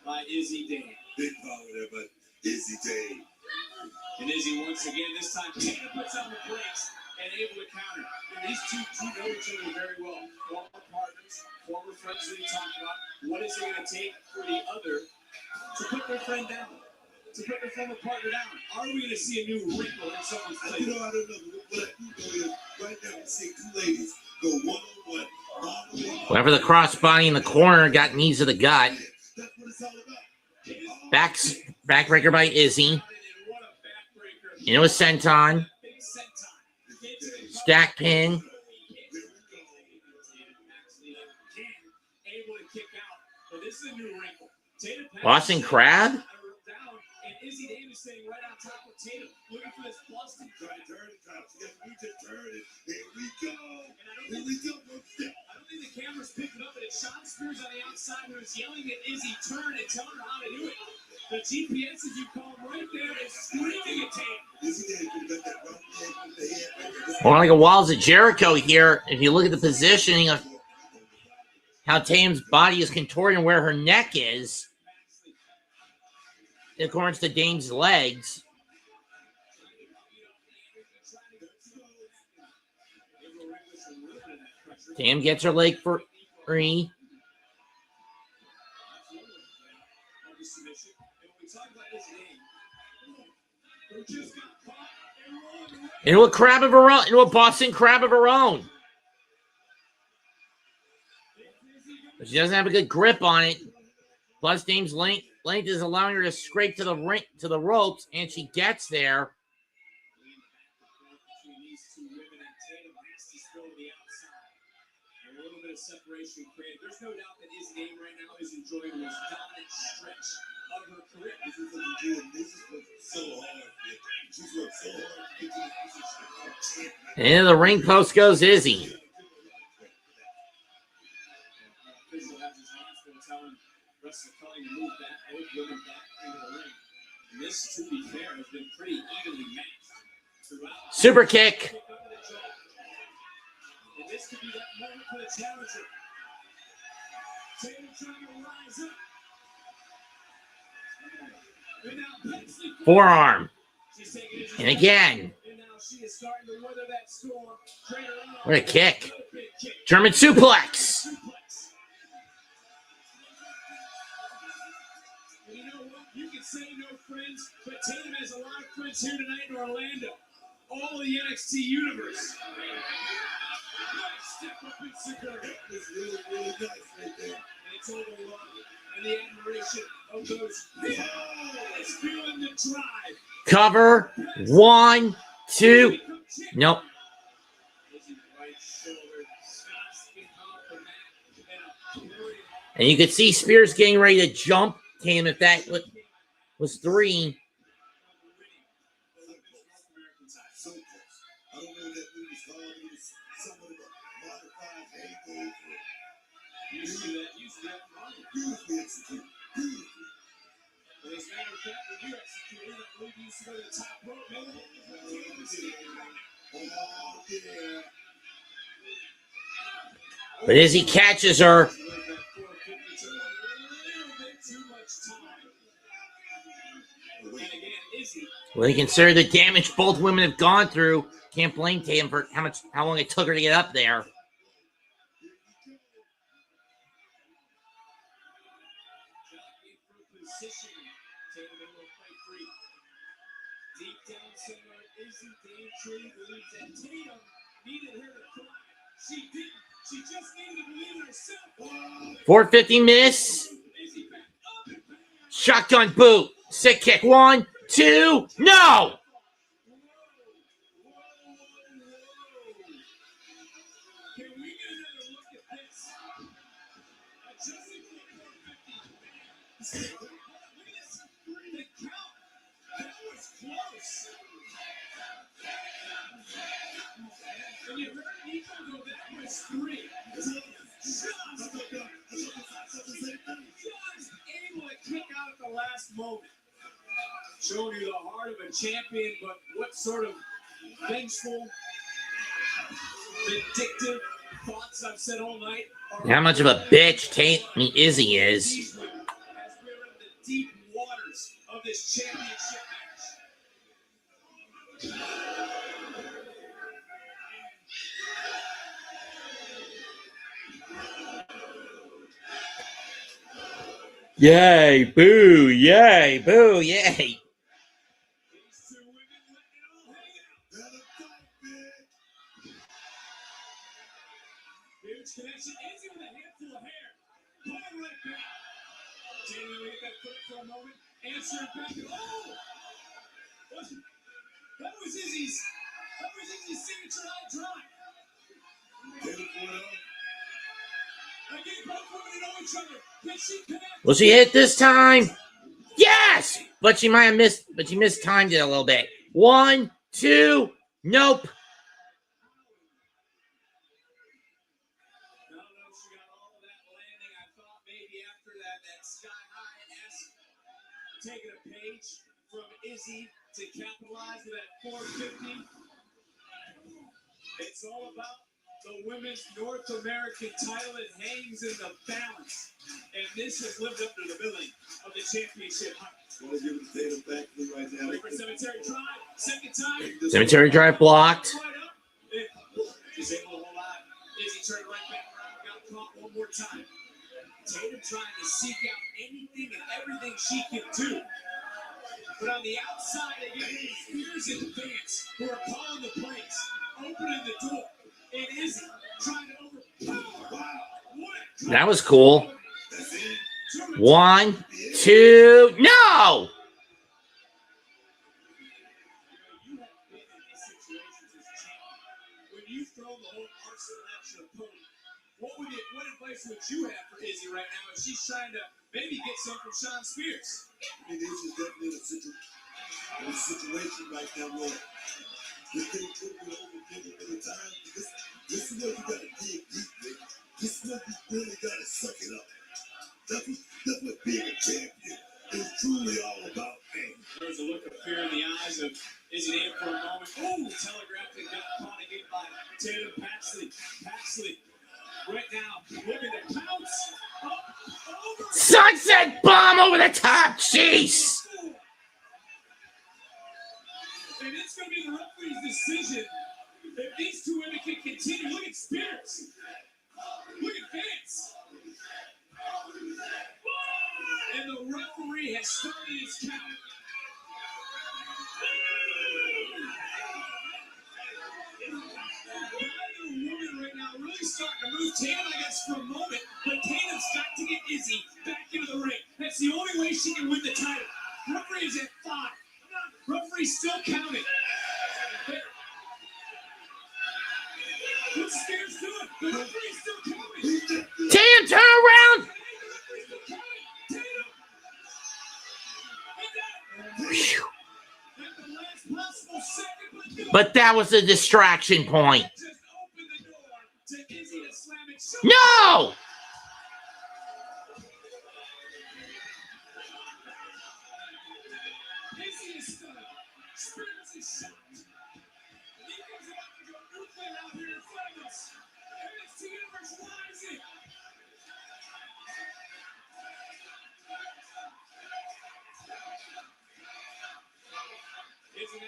by Izzy Dane. Big power there, but Izzy Dane. And Izzy once again, this time Tatum puts on the brakes and able to counter. And these two know each other very well. Former partners, former friends that he talked about. What is it going to take for the other to put their friend down? To put their former partner down? Are we going to see a new wrinkle in someone's play? I don't know. What I do know is right now we're seeing two ladies go one-on-one. Whoever the crossbody in the corner got knees to the gut. That's what it's all about. Backbreaker by Izzy. Into a senton. Stack pin. Boston Crab. And Izzy Davis staying right on top of Tatum, looking for this Boston Crab. Yes, we just heard it. Here we go. Here we go. I don't think the camera's picking up, but it's Sean Spears on the outside who is yelling at Izzy, turn and telling her how to do it. The GPS, as you call him, right there is screaming at Tatum. Izzy Dane could have got that right hand with the head right there. More like a Walls of Jericho here. If you look at the positioning of how Tatum's body is contorted and where her neck is, according to Dane's legs. Tam gets her leg free. Into a crab of her own. Into a Boston Crab of her own. But she doesn't have a good grip on it. Plus, Dame's length is allowing her to scrape to the ropes, and she gets there. of separation created. There's no doubt that his name right now is enjoying the most dominant stretch of her career. This is looking good. This is looking so hard. She's worked so hard to get to this position of champion. And into the ring post goes Izzy. Official has his hands full, telling Wrestler Cully to move back, both women back into the ring. And this, to be fair, has been pretty evenly matched throughout. Super kick. And this could be that moment for the challenger. Taylor trying to rise up. And now Bexley Forearm. she's taking it. And again. And now she is starting to weather that storm. What a kick. German suplex. And you know what? You can say no friends, but Tatum has a lot of friends here tonight in Orlando. All of the NXT universe. Nice step up in security. It's really, really nice right there. And it's all the love and the admiration of those. It's feeling the drive. Cover. 1, 2. Nope. And you could see Spears getting ready to jump him if that was 3. So close. I don't know if that move was called. It was somewhat of a modified haymaker. Usually execute. Beautifully. But as a matter of fact, when you execute it, I believe you used to go to the top rope. Oh, yeah. But as he catches her, when you consider the damage both women have gone through, can't blame Tatum for how long it took her to get up there. Deep down somewhere, Izzy truly believes that Tatum needed her to cry. She didn't. She just needed to believe in herself. 450 miss. Shotgun boot. Sick kick. 1, 2. No! Can we get another look at this? Adjusting for 450. Look at this. The count. That was close. And you heard Nico go, that was 3. Just able to kick out at the last moment. Showing you the heart of a champion, but what sort of vengeful, vindictive thoughts I've said all night. How much of a bitch Izzy is. As we're in the deep waters of this championship match. Yay, boo, yay, boo, yay. These two women letting it all hang out. That'll fight big. Huge connection. Izzy with a handful of hair. Pulling right back. Jamie will get that foot for a moment. Answer it back. Oh! That was Izzy's signature high drive. Again, both women know each other. Can she connect? Will she hit this time? Yes! But she might have missed, but she mistimed it a little bit. 1, 2, nope. I don't know if she got all of that landing. I thought maybe after that sky high taking a page from Izzy to capitalize with that 450. It's all about the women's North American title. It hangs in the balance. And this has lived up to the billing of the championship hype. Want to give it to Tatum back right now. Ready for Cemetery Drive. Second time. Cemetery Drive blocked. Right up. She's able to hold on. Izzy turned right back around. Got caught one more time. Tatum trying to seek out anything and everything she can do. But on the outside, again, Spears and Vance who are calling the plays, opening the door. And Izzy trying to overpower. Wow. What a That was cool. That's it. 1, 2, no! You have been in these situations as a champion. When you throw the whole arsenal at your opponent, what would place what you have for Izzy right now, and she's trying to maybe get some from Sean Spears. I mean, this is definitely a situation right now where this thing could be over at a time. This is where you got to dig deep, man. This is where you really got to suck it up. That's what being a champion is truly all about, man. There was a look of fear in the eyes of Izzy Name for a moment. Oh, telegraphed and got caught again by Tatum Paxley. Paxley, right now, looking to pounce. Over. Sunset bomb over the top. Jeez. And it's going to be the referee's decision if these two women can continue. Look at Spears. Look at Vince. And the referee has started his count. Neither woman right now really starting to move. Tatum, I guess, for a moment, but Tatum's got to get Izzy back into the ring. That's the only way she can win the title. Referee is at 5. Referee's still counting. What's Spears doing? The referee's still counting. Tatum, turn around. But that was a distraction point. No!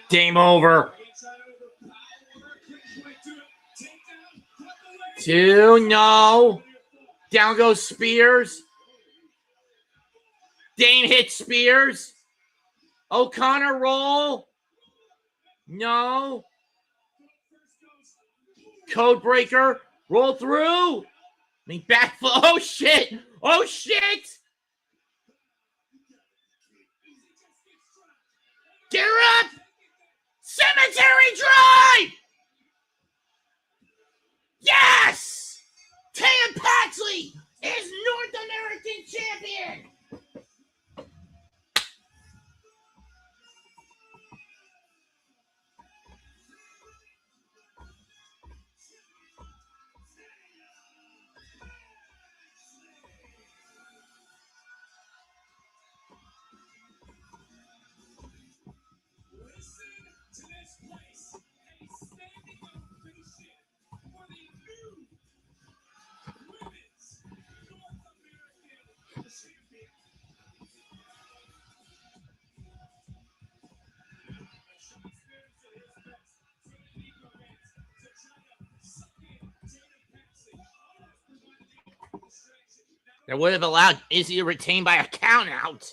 Game over. 2, no. Down goes Spears. Dane hits Spears. O'Connor roll. No. Codebreaker. Roll through. Backflip. Oh, shit. Oh, shit. Get her up. Cemetery Drive. Yes. Tatum Paxley is North American champion. That would have allowed Izzy to retain by a count out.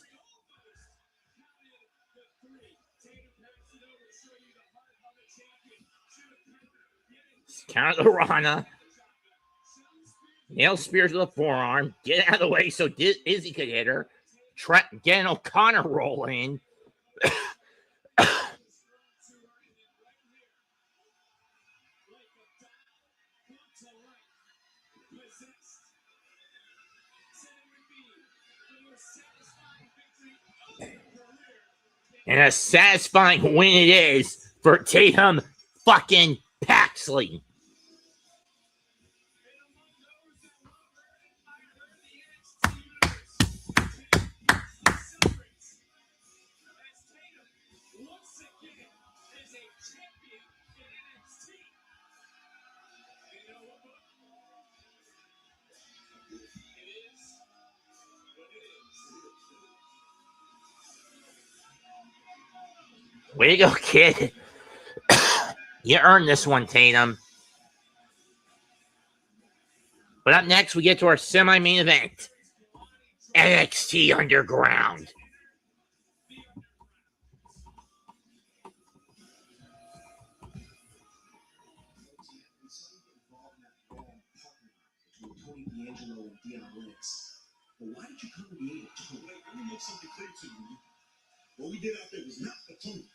Count the Rana. Nail Spears with a forearm. Get out of the way so Izzy could hit her. Get an O'Connor roll in. And a satisfying win it is for Tatum fucking Paxley. Way to go, kid. You earned this one, Tatum. But up next, we get to our semi-main event. NXT Underground. But why did you come to me? Let me make something clear to you. What we did out there was not for Tony.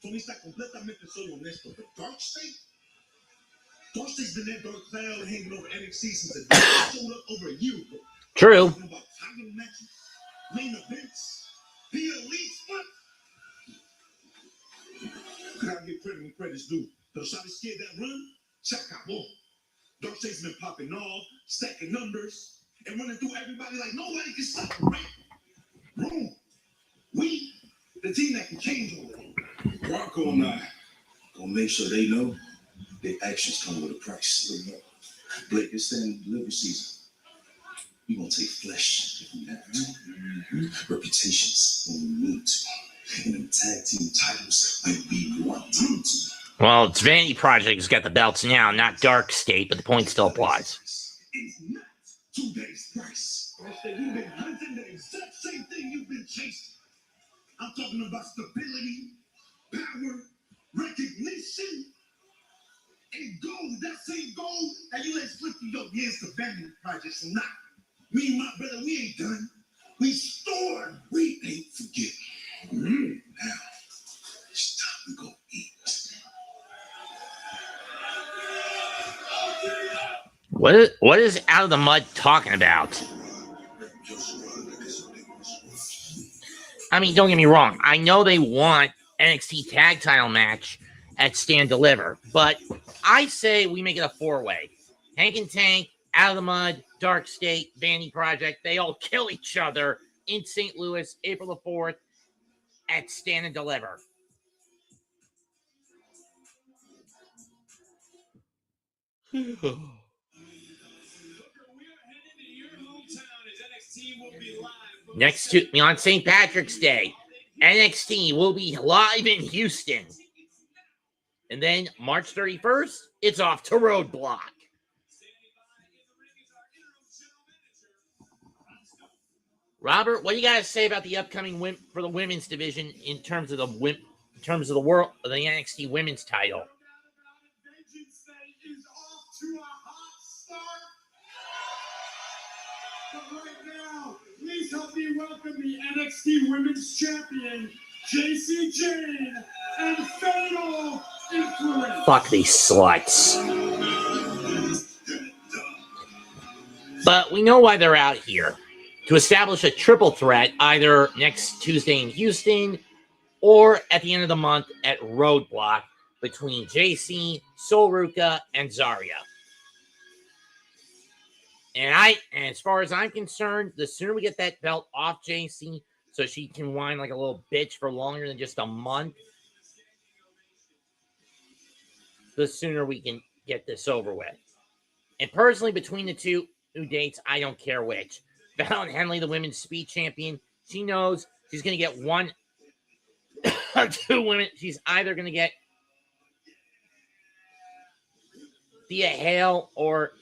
Tony está completamente solo honesto. The Dark State Darcy's been that dark cloud hanging over NXT since the day he showed up over a year ago. True. Talking about title matches, main events, the elite spot. Gotta give credit when credit's due. Those shot scared that run, check out more. Darcy's been popping off, stacking numbers, and running through everybody like nobody can stop him, right? Wrong. We, the team that can change all of it. Bronco and I gonna make sure they know their actions come with a price. Blake, it's standing delivery season. We gonna take flesh if we have to. Reputations when we need to. And them tag team titles when we want them to. Well, it's Vanity Project's got the belts now, not Dark State, but the point still applies. It's not today's price. You've been hunting the exact same thing you've been chasing. I'm talking about stability, power, recognition, and gold. That same gold that you let slip through your hands to Vanity Projects or not. Me and my brother, we ain't done. We stored. We ain't forget. Now, it's time to go eat. What is Out of the Mud talking about? I mean, don't get me wrong. I know they want NXT tag title match at Stand Deliver, but I say we make it a 4-way. Hank and Tank, Out of the Mud, Dark State, Vanity Project, they all kill each other in St. Louis, April the 4th at Stand and Deliver. Next to on St. Patrick's Day, NXT will be live in Houston. And then March 31st, it's off to Roadblock. Robert, what do you got to say about the upcoming for the women's division in terms of the world of the NXT women's title? Vengeance Day is off to a hot start. But right now, please help me welcome the NXT Women's Champion, JC Jane, and Fatal Influence. Fuck these sluts. But we know why they're out here. To establish a triple threat either next Tuesday in Houston or at the end of the month at Roadblock between JC, Sol Ruca, and Zarya. And as far as I'm concerned, the sooner we get that belt off JC so she can whine like a little bitch for longer than just a month, the sooner we can get this over with. And personally, between the two dates, I don't care which. Fallon Henley, the women's speed champion, she knows she's going to get one or two women. She's either going to get Thea Hale or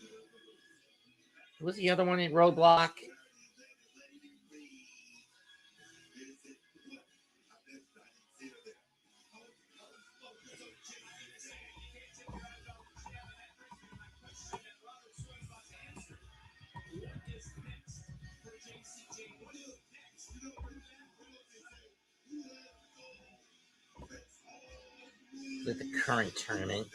who was the other one in Roadblock? With the current tournament.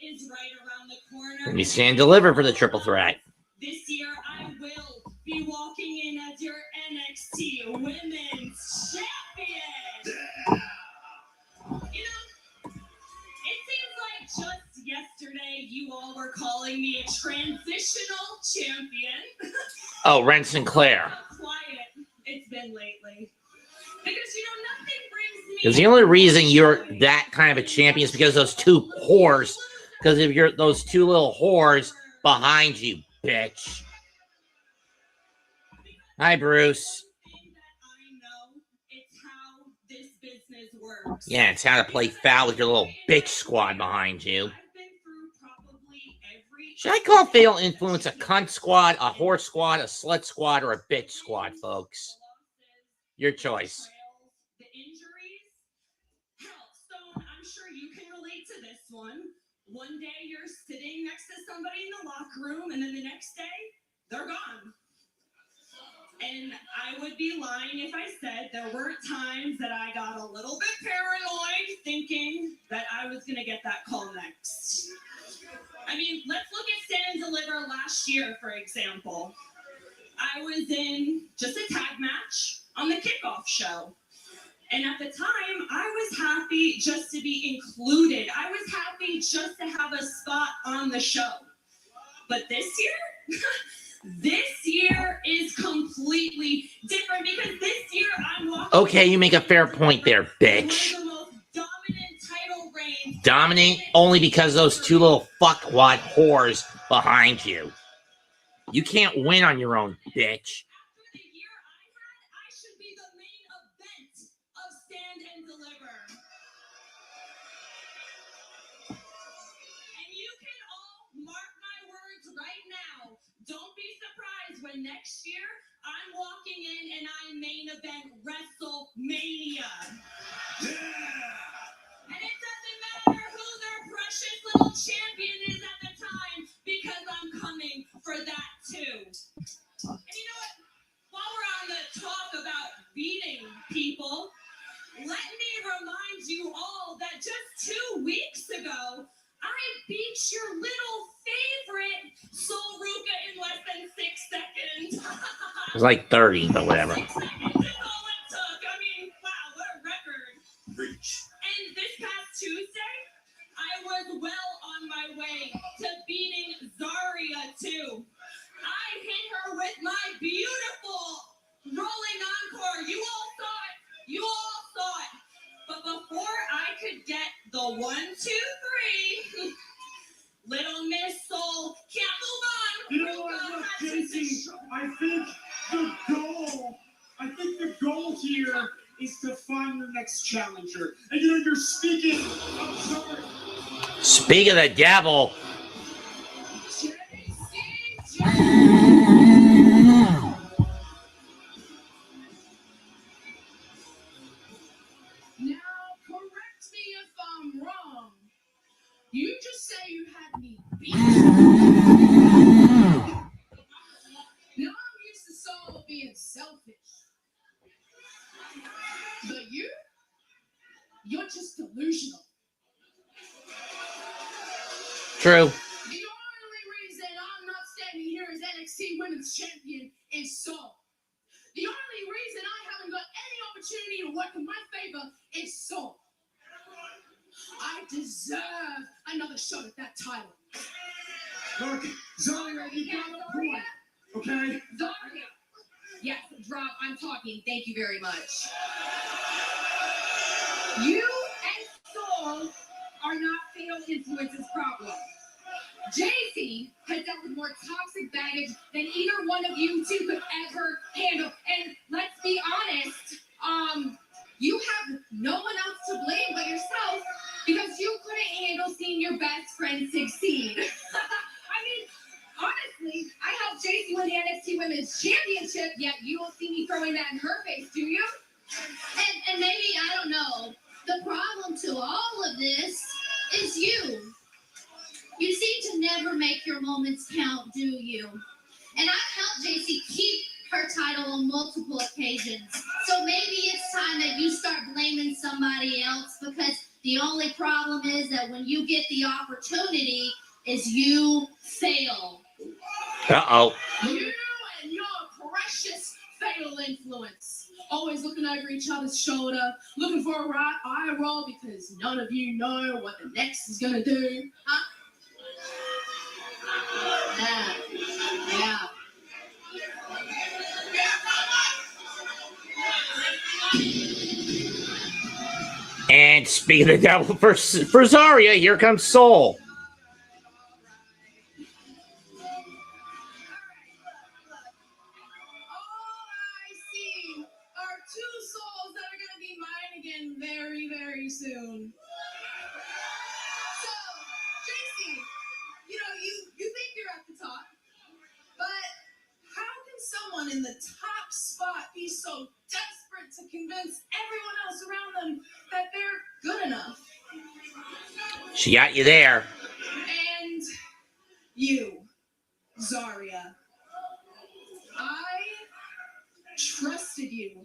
Is right around the corner. We Stand Deliver for the triple threat. This year, I will be walking in as your NXT Women's Champion. You know, it seems like just yesterday you all were calling me a transitional champion. Oh, Ren Sinclair. How quiet it's been lately. Because, you know, nothing brings me... Because the only reason you're that kind of a champion is because those two whores. Because of those two little whores behind you, bitch. Hi, Bruce. Yeah, it's how to play foul with your little bitch squad behind you. Should I call Fatal Influence a cunt squad, a whore squad, a slut squad, or a bitch squad, folks? Your choice. The injuries. Hell, Stone, I'm sure you can relate to this one. One day you're sitting next to somebody in the locker room, and then the next day, they're gone. And I would be lying if I said there weren't times that I got a little bit paranoid thinking that I was going to get that call next. I mean, let's look at Stand and Deliver last year, for example. I was in just a tag match on the kickoff show. And at the time, I was happy just to be included. I was happy just to have a spot on the show. But this year, this year is completely different because this year I'm walking. Okay, you make a fair point there, bitch. One of the most dominant title reigns. Dominant only because those two little fuckwad whores behind you. You can't win on your own, bitch. After the year I had, I should be the main event of Stand and Deliver. And you can all mark my words right now. Don't be surprised when next year I'm walking in and I main event WrestleMania. And it doesn't matter who their precious little champion is at the time because I'm coming for that too. And you know what? While we're on the talk about beating people, let me remind you all that just 2 weeks ago, I beat your little favorite Soul Ruka in less than 6 seconds. It was like 30, but whatever. 6 seconds is all it took. I mean, wow, what a record. Reach. And this past Tuesday, I was well on my way to beating Zarya too. I hit her with my beautiful rolling encore. You all saw it. You all saw it. But before I could get the 1, 2, 3, Little Miss Soul can't move on. You know what, look, Casey, I think the goal here is to find the next challenger. And you know, you're speaking, I'm sorry. Speak of the devil. Now, correct me if I'm wrong. You just say you had me beat. Now, I'm used to Saul being selfish. But you're just delusional. True. The only reason I'm not standing here as NXT Women's Champion is Saul. The only reason I haven't got any opportunity to work in my favor is Saul. I deserve another shot at that title. Look, Zarya, you got a point, okay? Zarya. Yes, drop. I'm talking. Thank you very much. You and Saul are not Fatal Influence's problem. JC has dealt with more toxic baggage than either one of you two could ever handle. And let's be honest, you have no one else to blame but yourself because you couldn't handle seeing your best friend succeed. I mean, honestly, I helped JC win the NXT Women's Championship, yet you don't see me throwing that in her face, do you? And maybe, I don't know, the problem to all of this is you. You seem to never make your moments count, do you? And I've helped JC keep her title on multiple occasions. So maybe it's time that you start blaming somebody else because the only problem is that when you get the opportunity is you fail. Uh-oh. You and your precious Fatal Influence. Always looking over each other's shoulder, looking for a right eye roll because none of you know what the next is going to do. Huh? Yeah. And speak of the devil for Zarya, here comes Soul. Very, very soon. So, JC, you know, you think you're at the top, but how can someone in the top spot be so desperate She got you there. And you, Zarya. I trusted you.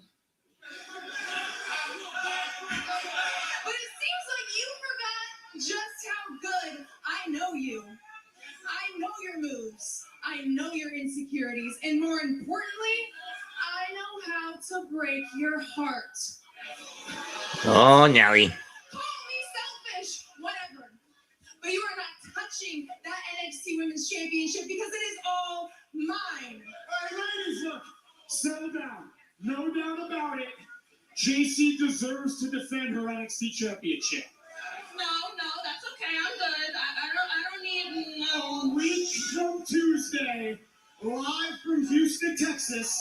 But it seems like you forgot just how good I know you. I know your moves. I know your insecurities. And more importantly, I know how to break your heart. Oh, Nelly. Call me selfish, whatever. But you are not touching that NXT Women's Championship because it is all mine. All right, ladies, look, settle down. No doubt about it. JC deserves to defend her NXT Championship. No, that's okay. I'm good. I don't need no. A week from Tuesday, live from Houston, Texas,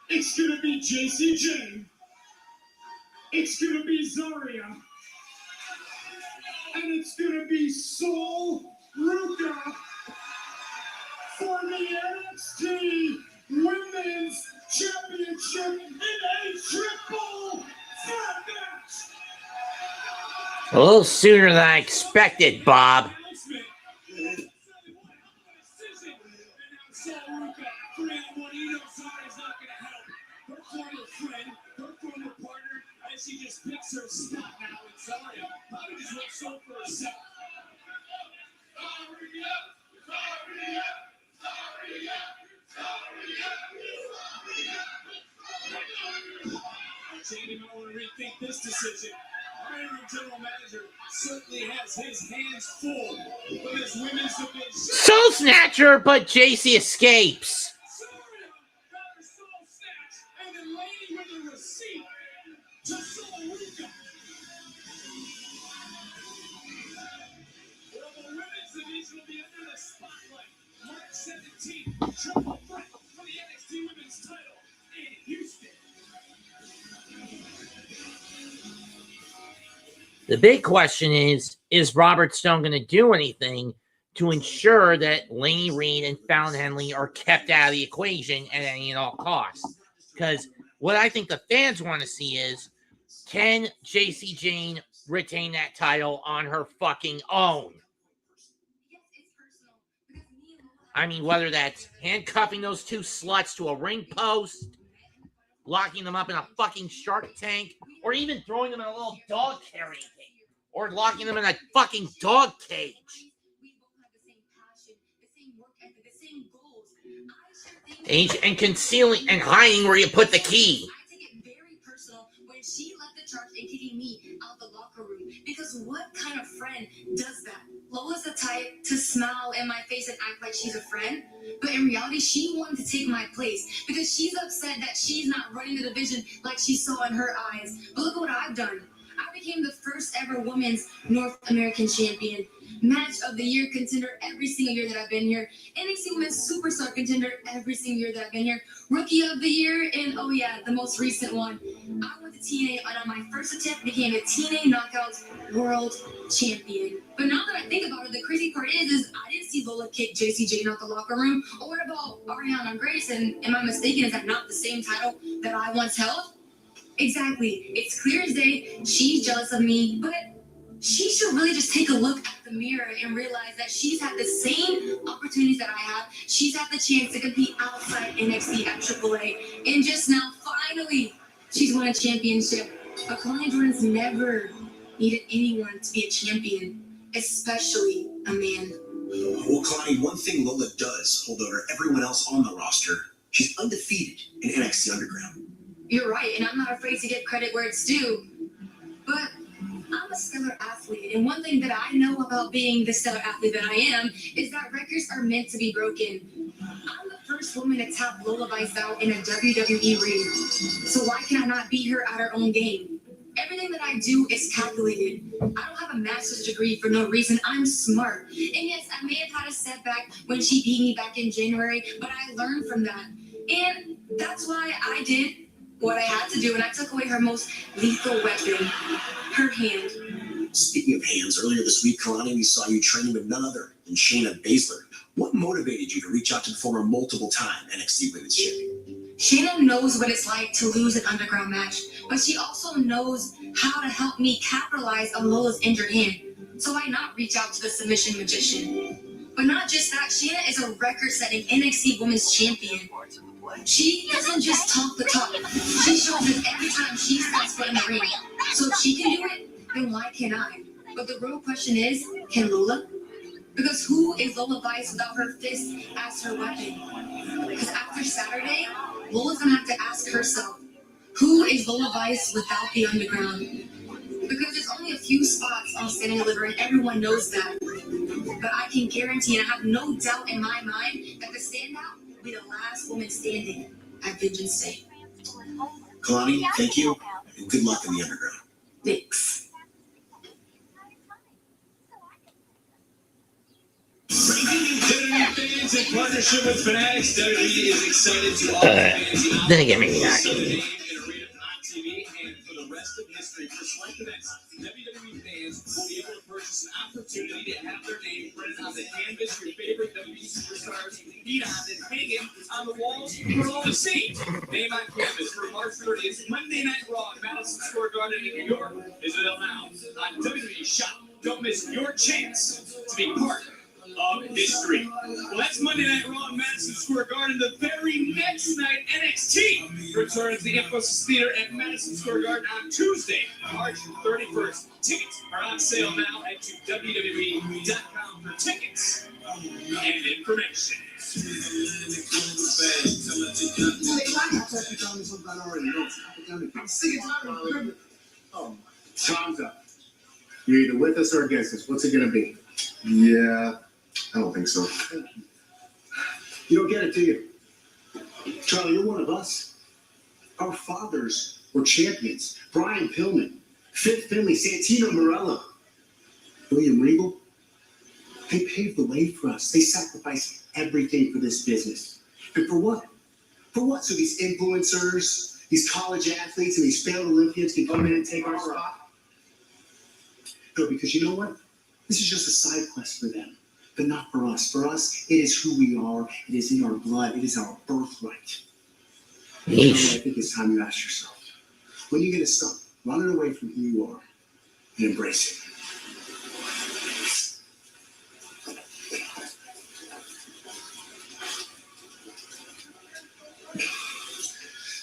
it's gonna be JC Jane. It's gonna be Zarya. And it's gonna be Sol Ruka for the NXT Women's Championship in a triple threat match. A little sooner than I expected, Bob. She just picks her spot now in Zarya. Probably just went so for herself. Jamie might want to rethink this decision. Our interim general manager certainly has his hands full with his women's division. Soul Snatcher, but JC escapes. Zarya got her soul snatched, and then Lady with a receipt to Sol Ruka. Well, the women's division will be under the spotlight March 17th. Triple threat for the NXT Women's title in Houston. The big question is Robert Stone going to do anything to ensure that Laney Reed and Fallon Henley are kept out of the equation at any and all costs? Because what I think the fans want to see is, can JC Jane retain that title on her fucking own? I mean, whether that's handcuffing those two sluts to a ring post, locking them up in a fucking shark tank, or even throwing them in a little dog carrying cage, or locking them in a fucking dog cage. And concealing and hiding where you put the key. I take it very personal when she left the charge and kicking me out the locker room. Because what kind of friend does that? Lola's the type to smile in my face and act like she's a friend. But in reality, she wanted to take my place because she's upset that she's not running the division like she saw in her eyes. But look at what I've done. I became the first ever women's North American champion. Match of the year contender every single year that I've been here. NXT Women's Superstar contender every single year that I've been here. Rookie of the year, and oh yeah, the most recent one. I went to TNA and on my first attempt became a TNA Knockouts World Champion. But now that I think about it, the crazy part is I didn't see Lola kick JC Jane out the locker room. Or what about Ariana Grace? And am I mistaken? Is that not the same title that I once held? Exactly. It's clear as day she's jealous of me, but she should really just take a look at the mirror and realize that she's had the same opportunities that I have. She's had the chance to compete outside NXT at AAA. And just now, finally, she's won a championship. But Kalani Jordan's never needed anyone to be a champion, especially a man. Well, Kalani, one thing Lola does hold over everyone else on the roster, she's undefeated in NXT Underground. You're right, and I'm not afraid to give credit where it's due. But I'm a stellar athlete, and one thing that I know about being the stellar athlete that I am is that records are meant to be broken. I'm the first woman to tap Lola Vice out in a WWE ring, so why can I not beat her at her own game? Everything that I do is calculated. I don't have a master's degree for no reason. I'm smart. And yes, I may have had a setback when she beat me back in January, but I learned from that. And that's why I did what I had to do, and I took away her most lethal weapon, her hand. Speaking of hands, earlier this week, Kalani, we saw you training with none other than Shayna Baszler. What motivated you to reach out to the former multiple-time NXT Women's Champion? Shayna knows what it's like to lose an underground match, but she also knows how to help me capitalize on Lola's injured hand. So why not reach out to the submission magician? But not just that, Shayna is a record-setting NXT Women's Champion. She doesn't just talk the talk. She shows it every time she steps foot in the ring. So if she can do it, then why can't I? But the real question is, can Lola? Because who is Lola Vice without her fist as her weapon? Because after Saturday, Lola's gonna have to ask herself, who is Lola Vice without the underground? Because there's only a few spots on Stand and Deliver, and everyone knows that. But I can guarantee, and I have no doubt in my mind, that the standout will be the last woman standing at Vengeance Day. Kalani, thank you, and good luck in the underground. Thanks. Fans in partnership with Fanatics, WWE is excited to offer fans the Then again, maybe not. option to name and arena on TV, and for the rest of history, for select events, WWE fans will be able to purchase an opportunity to have their name printed on the canvas your favorite WWE superstars compete on and hanging on the walls for all to see. Name on canvas for March 30th, Monday Night Raw at Madison Square Garden in New York is available now on WWE Shop. Don't miss your chance to be part of history. Well, that's Monday Night Raw in Madison Square Garden. The very next night, NXT returns to the Infosys Theater at Madison Square Garden on Tuesday, March 31st. Tickets are on sale now at WWE.com for tickets and information. Time's up. You're either with us or against us. What's it gonna be? Yeah, I don't think so. You don't get it, do you? Charlie, you're one of us. Our fathers were champions. Brian Pillman, Fifth Finley, Santino Marella, William Regal. They paved the way for us. They sacrificed everything for this business. And for what? For what? So these influencers, these college athletes, and these failed Olympians can come in and take our spot? No, because you know what? This is just a side quest for them, but not for us. For us, it is who we are. It is in our blood. It is our birthright. Charlie, I think it's time you ask yourself, when are you going to stop running away from who you are and embrace it?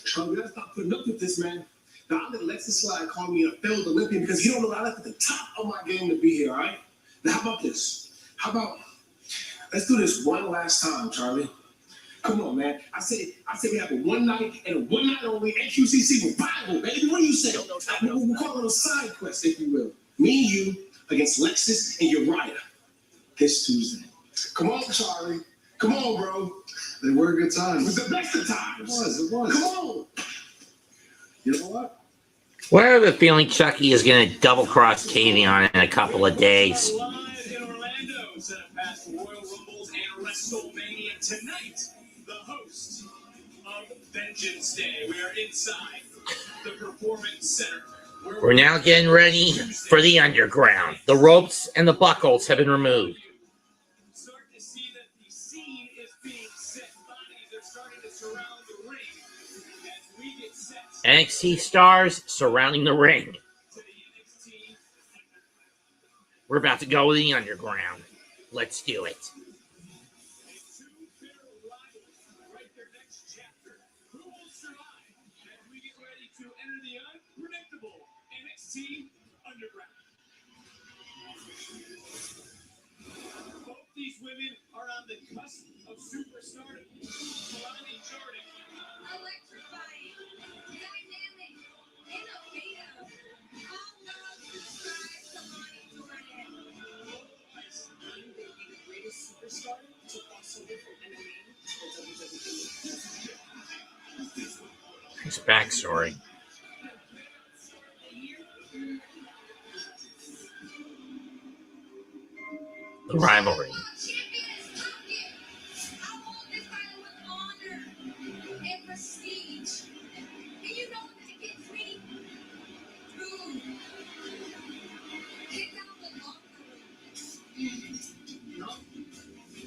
Charlie, we gotta stop putting up with this, man. Now, I'm gonna let this slide call me a failed Olympian because he don't know I left at the top of my game to be here, all right? Now, how about this? Let's do this one last time, Charlie. Come on, man. I say we have a one night and a one night only NQCC revival, baby. What do you say? We'll call it a side quest, if you will. Me and you against Lexus and Uriah this Tuesday. Come on, Charlie. Come on, bro. They were good It times. was the best of times. It was. Come on. You know what? Well, I have a feeling Chucky is going to double cross Tavion in a couple of days. Live in Orlando, set up past Royal Rumbles and WrestleMania tonight. The host of Vengeance Day. We are inside the Performance Center. We're now getting ready for the underground. The ropes and the buckles have been removed. Start to see that the scene is being set. Bodies are starting to surround the ring as we get set NXT stars surrounding the ring. to the NXT. We're about to go to the underground. Let's do it. Two bitter rivals write their next chapter. Who will survive as we get ready to enter the unpredictable NXT Underground? Both these women are on the cusp of superstardom. Kalani Jordan Electrifying, dynamic, innovative. All love describes Kalani Jordan. I'm the greatest superstar to cross over from MMA to WWE. His backstory. The rivalry. Champion is talking. I hold this title with honor and prestige. And you know what gets me? Boom. Kicked out the locker room.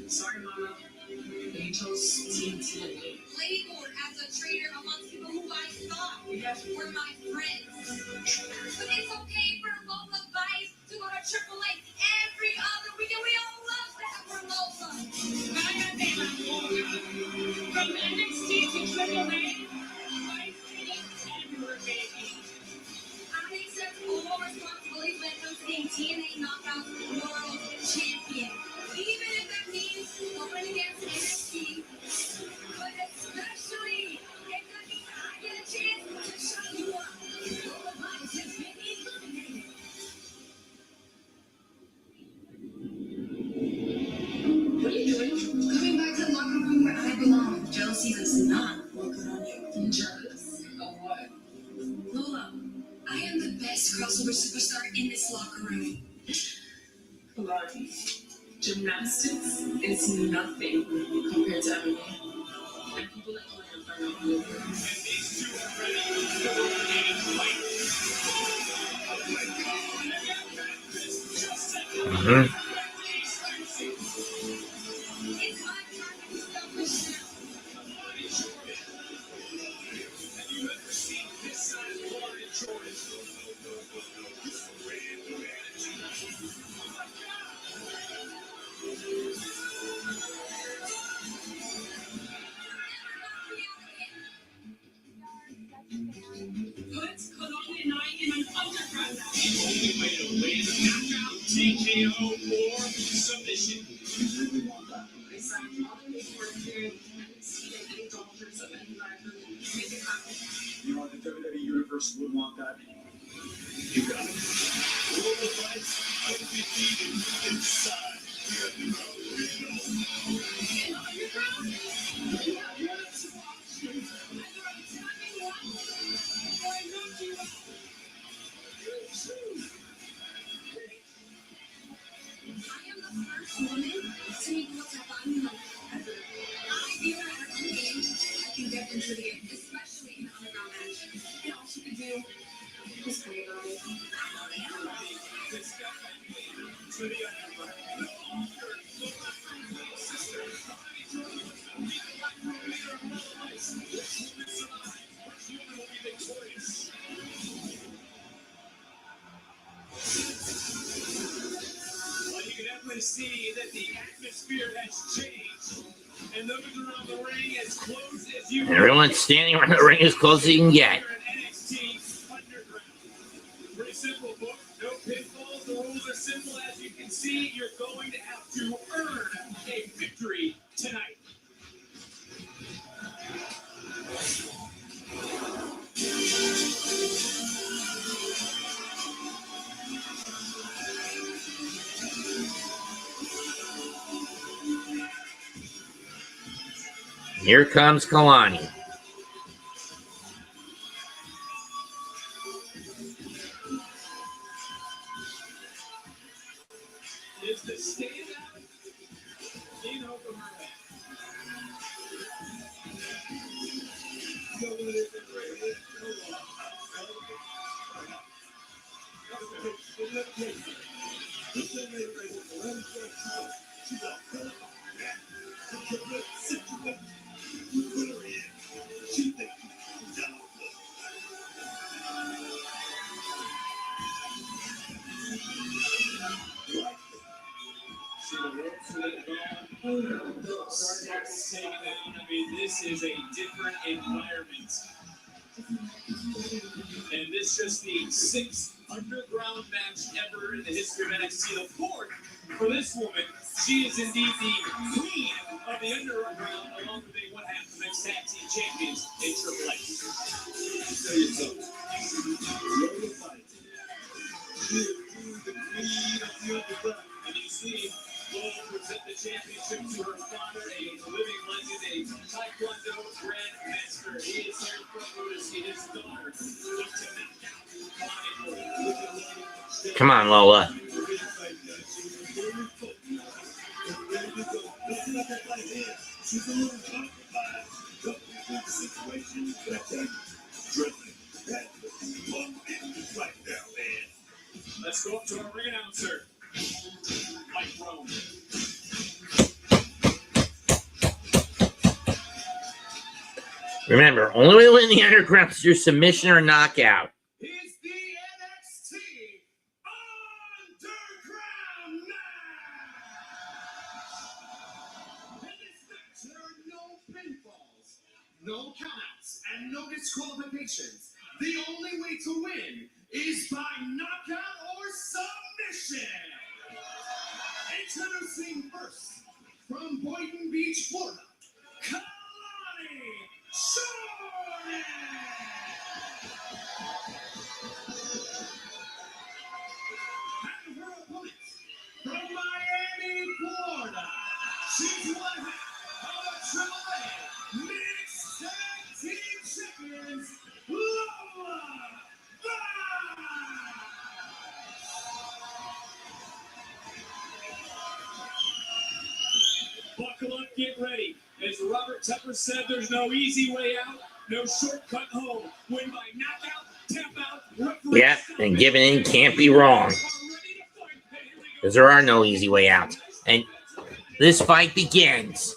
Sorry, Mama. You chose Team TNA. Labeled as a traitor amongst people who I thought were my friends. But it's okay for Lola Vice to go to Triple H season's none. Well, good on you. I'm jealous. Of what? Lola, I am the best crossover superstar in this locker room. Pilates. Gymnastics is nothing compared to MMA. And people like you are not good. And these two are ready for a fight. Oh my God! This just said Mhm. It's my time to establish now. Have you ever seen this size bar in Jordan? Put Cologne and I in an underground match. The only way to win, knockout, TKO, or submission. I signed all the paperwork here and see that you doctors of any liability. Make it happen. You know, the WWE Universe would want that. You got it. Global fights undefeated inside the underground. You have two options. Either attacking one or knocking out. You choose. I am the first woman to make what's happening like ever. I feel like at any game, I can get into the game, especially in an underground match. And all she could do was pray about it. This guy to the underground. No longer sister. Well, you can definitely see that the atmosphere has changed, and those around the ring as close as you can. Everyone's standing around the ring as close as you can get. Here at NXT Underground. Pretty simple, book. No pitfalls. The rules are simple. As you can see, you're going to have to earn a victory tonight. Here comes Kalani. Is the standout in over her back. Taken down. I mean, this is a different environment. And this is the 6th underground match ever in the history of NXT. The 4th for this woman. She is indeed the queen of the underground, along with the What Happens Next Tag Team Champions in Triple H. Tell you something. And you see, Lola present the championship to her father, a living legend, a Taekwondo grandmaster. He is here for to see his daughter look to knock out. Come on, Lola. She's a little situation, right now, man. Let's go up to our ring announcer, Mike Rome. Remember, only way to win the underground is through submission or knockout. Here's the NXT Underground match. In this match, there are no pinfalls, no countouts, and no disqualifications. The only way to win is by knockout or submission. Introducing first, from Boynton Beach, Florida, Kalani Jordan. And her opponent, from Miami, Florida, she's one half of a Triple A mini get ready. As Robert Tepper said, there's no easy way out, no shortcut home. Win by knockout, tap out, referee. Yeah, and giving in can't be wrong. Because there are no easy way out. And this fight begins.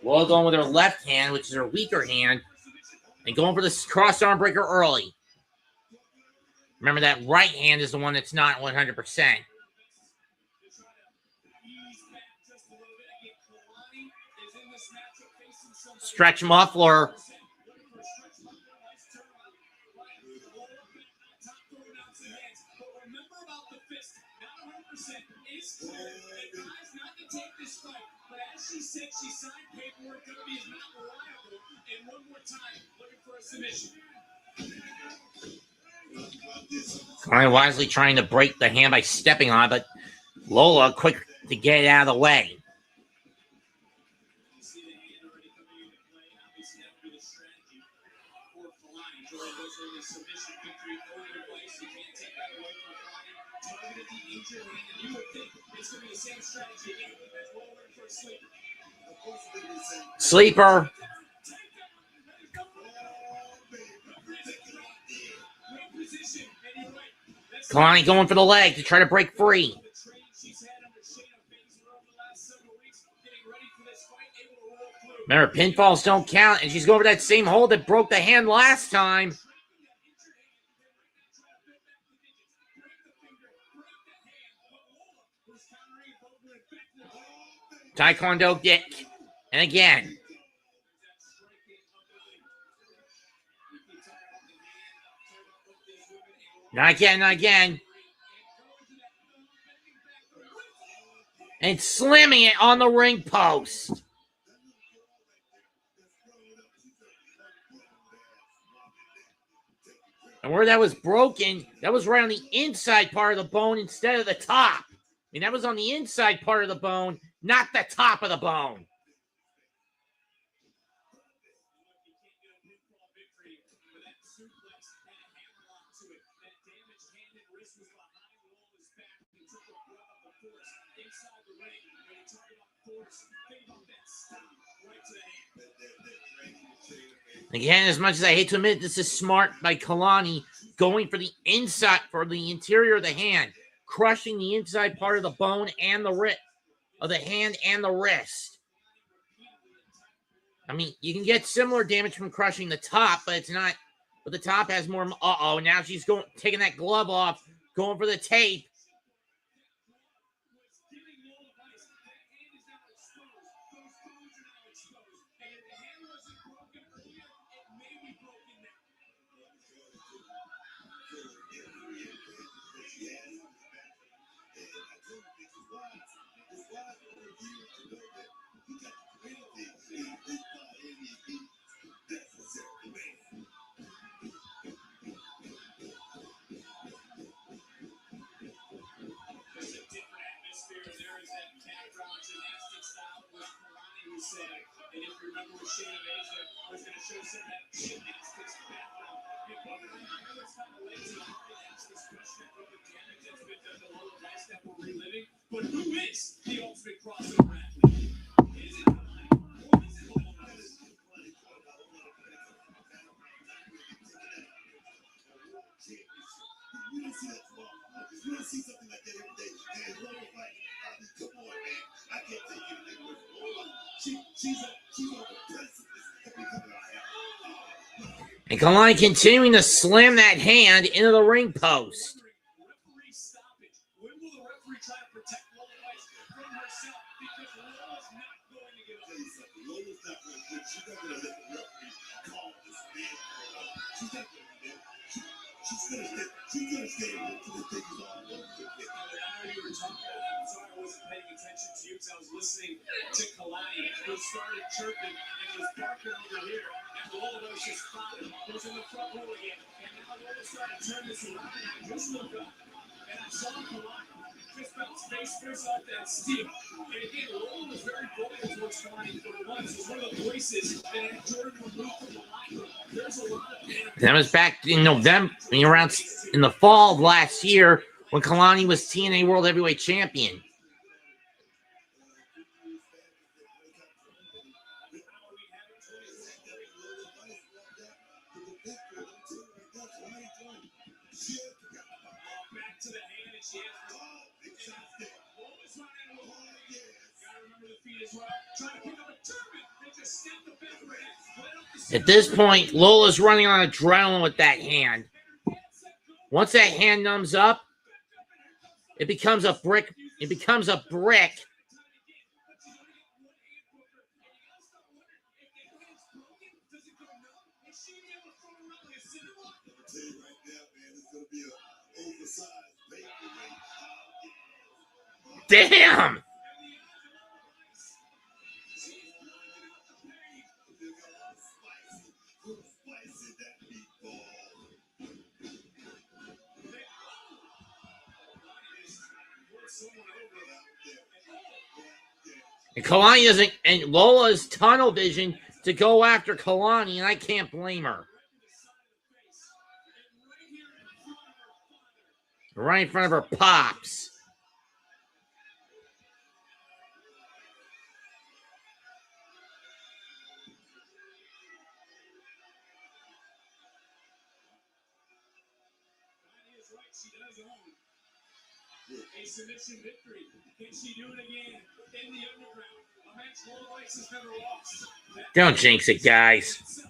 Lola going with her left hand, which is her weaker hand, and going for this cross arm breaker early. Remember, that right hand is the one that's not 100%. Stretch muffler. She said she signed paperwork, Cody is not reliable, and one more time, looking for a submission. Klein wisely trying to break the hand by stepping on it, but Lola quick to get it out of the way. Sleeper. Kalani going for the leg to try to break free. Remember, pinfalls don't count, and she's going for that same hold that broke the hand last time. Taekwondo kick. And again. Not again, not again. And slamming it on the ring post. And where that was broken, that was right on the inside part of the bone instead of the top. I mean, that was on the inside part of the bone, not the top of the bone. Again, as much as I hate to admit, this is smart by Kalani, going for the inside, for the interior of the hand, crushing the inside part of the bone and the wrist, of the hand and the wrist. I mean, you can get similar damage from crushing the top, but it's not. But the top has more. Now she's taking that glove off, going for the tape. And if you remember with Shane of Asia, I was going to show some of that gymnastics background. I know it's kind of late to ask this question of the damage that's been done to Lola Rice that we're reliving, but who is the ultimate crossover athlete? Is it Kalani or is it Lola Rice? You don't see that tomorrow. You don't see something like that every day. And Lola fight. Come on, man. I can't take anything with Lola. She's on the precipice of becoming our athlete. And Kalani continuing to slam that hand into the ring post. Referee stoppage. When will the referee try to protect Lola Rice from herself? Because Lola's not going to give up. Lola's not going to quit. She's not going to let the referee call this man. She's not going to do that. She's going to stay to the thing is all over. I know you were talking about that. I'm sorry I wasn't paying attention to you because I was listening to Kalani, who started chirping and was barking over here. And Lola Rice just spotted him. Was in the front row again. And now Lola started to turn this around. And I just looked up. And I saw Kalani just bounce face first off that steel. And again, Lola was very vocal towards Kalani for once. It's one of the voices that had Jordan removed from the locker room. There's a lot of That was back in November, around in the fall of last year, when Kalani was TNA World Heavyweight Champion. At this point, Lola's running on adrenaline with that hand. Once that hand numbs up, it becomes a brick. It becomes a brick. Damn! And Kalani doesn't, and Lola's tunnel vision to go after Kalani, and I can't blame her. Right in front of her pops. A submission victory. Can she do it again in the underground? A match Lola Vice has never lost. Don't jinx it, guys.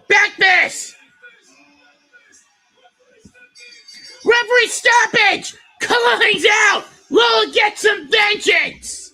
Back this! Referee stoppage! Kalani's out! Lola gets some vengeance!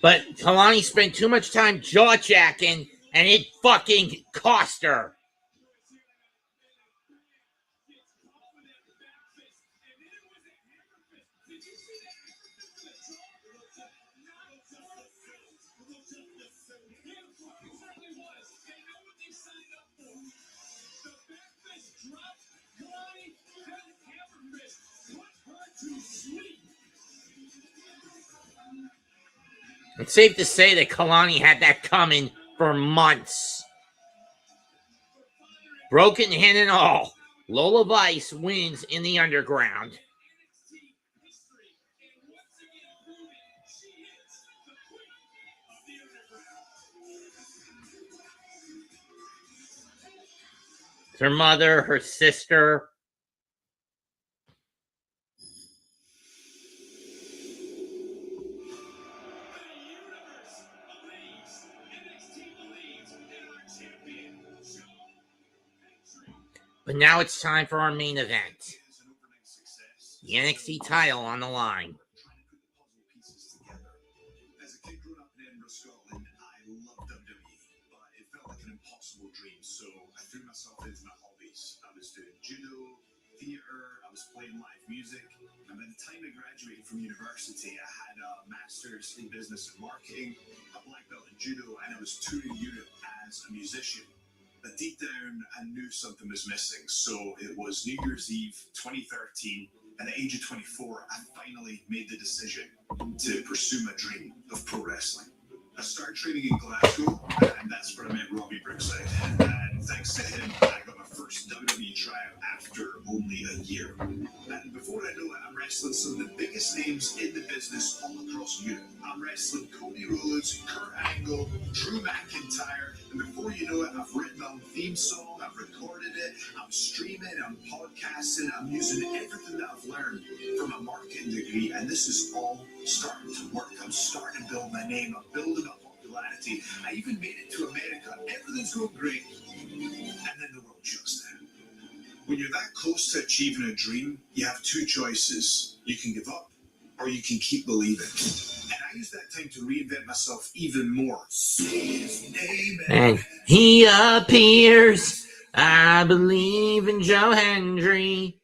But Kalani spent too much time jaw-jacking, and it fucking cost her. It's safe to say that Kalani had that coming for months. Broken hand and all, Lola Vice wins in the underground. Her mother, her sister. But now it's time for our main event. The NXT title on the line. As a kid growing up in Edinburgh, Scotland, I loved WWE, but it felt like an impossible dream, so I threw myself into my hobbies. I was doing judo, theatre, I was playing live music, and by the time I graduated from university, I had a master's in business and marketing, a black belt in judo, and I was touring Europe as a musician. But deep down, I knew something was missing, so it was New Year's Eve 2013. At the age of 24, I finally made the decision to pursue my dream of pro wrestling. I started training in Glasgow, and that's where I met Robbie Brookside. And thanks to him, I got my first WWE tryout after only a year. And before I know it, I'm wrestling some of the biggest names in the business all across Europe. I'm wrestling Cody Rhodes, Kurt Angle, Drew McIntyre, and before you know it, I've written my own theme song, I've recorded it, I'm streaming, I'm podcasting, I'm using everything that I've learned from a marketing degree, and this is all starting to work. I'm starting to build my name, I'm building up popularity. I even made it to America. Everything's going great, and then the world shuts down. When you're that close to achieving a dream, you have two choices. You can give up, or you can keep believing. And I used that time to reinvent myself even more. Say his name And he appears. I believe in Joe Hendry.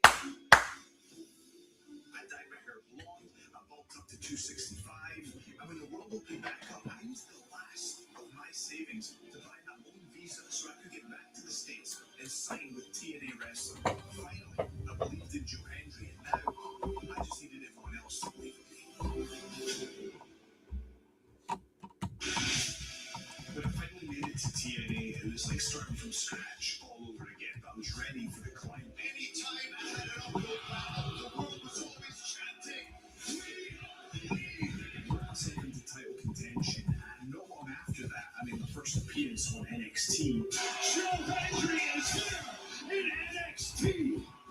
$265. And when the world opened back up, I used the last of my savings to buy my own visa so I could get back to the States and sign with TNA Wrestling. Finally, I believed in Joe Hendry, and now I just needed everyone else to believe in me. When I finally made it to TNA, it was like starting from scratch all over again. I was ready for the climb. Anytime I had an uphill battle, the world was always chanting, "We are the once into title contention, and no long after that, I made my first appearance on NXT. Joe Hendry is here in NXT!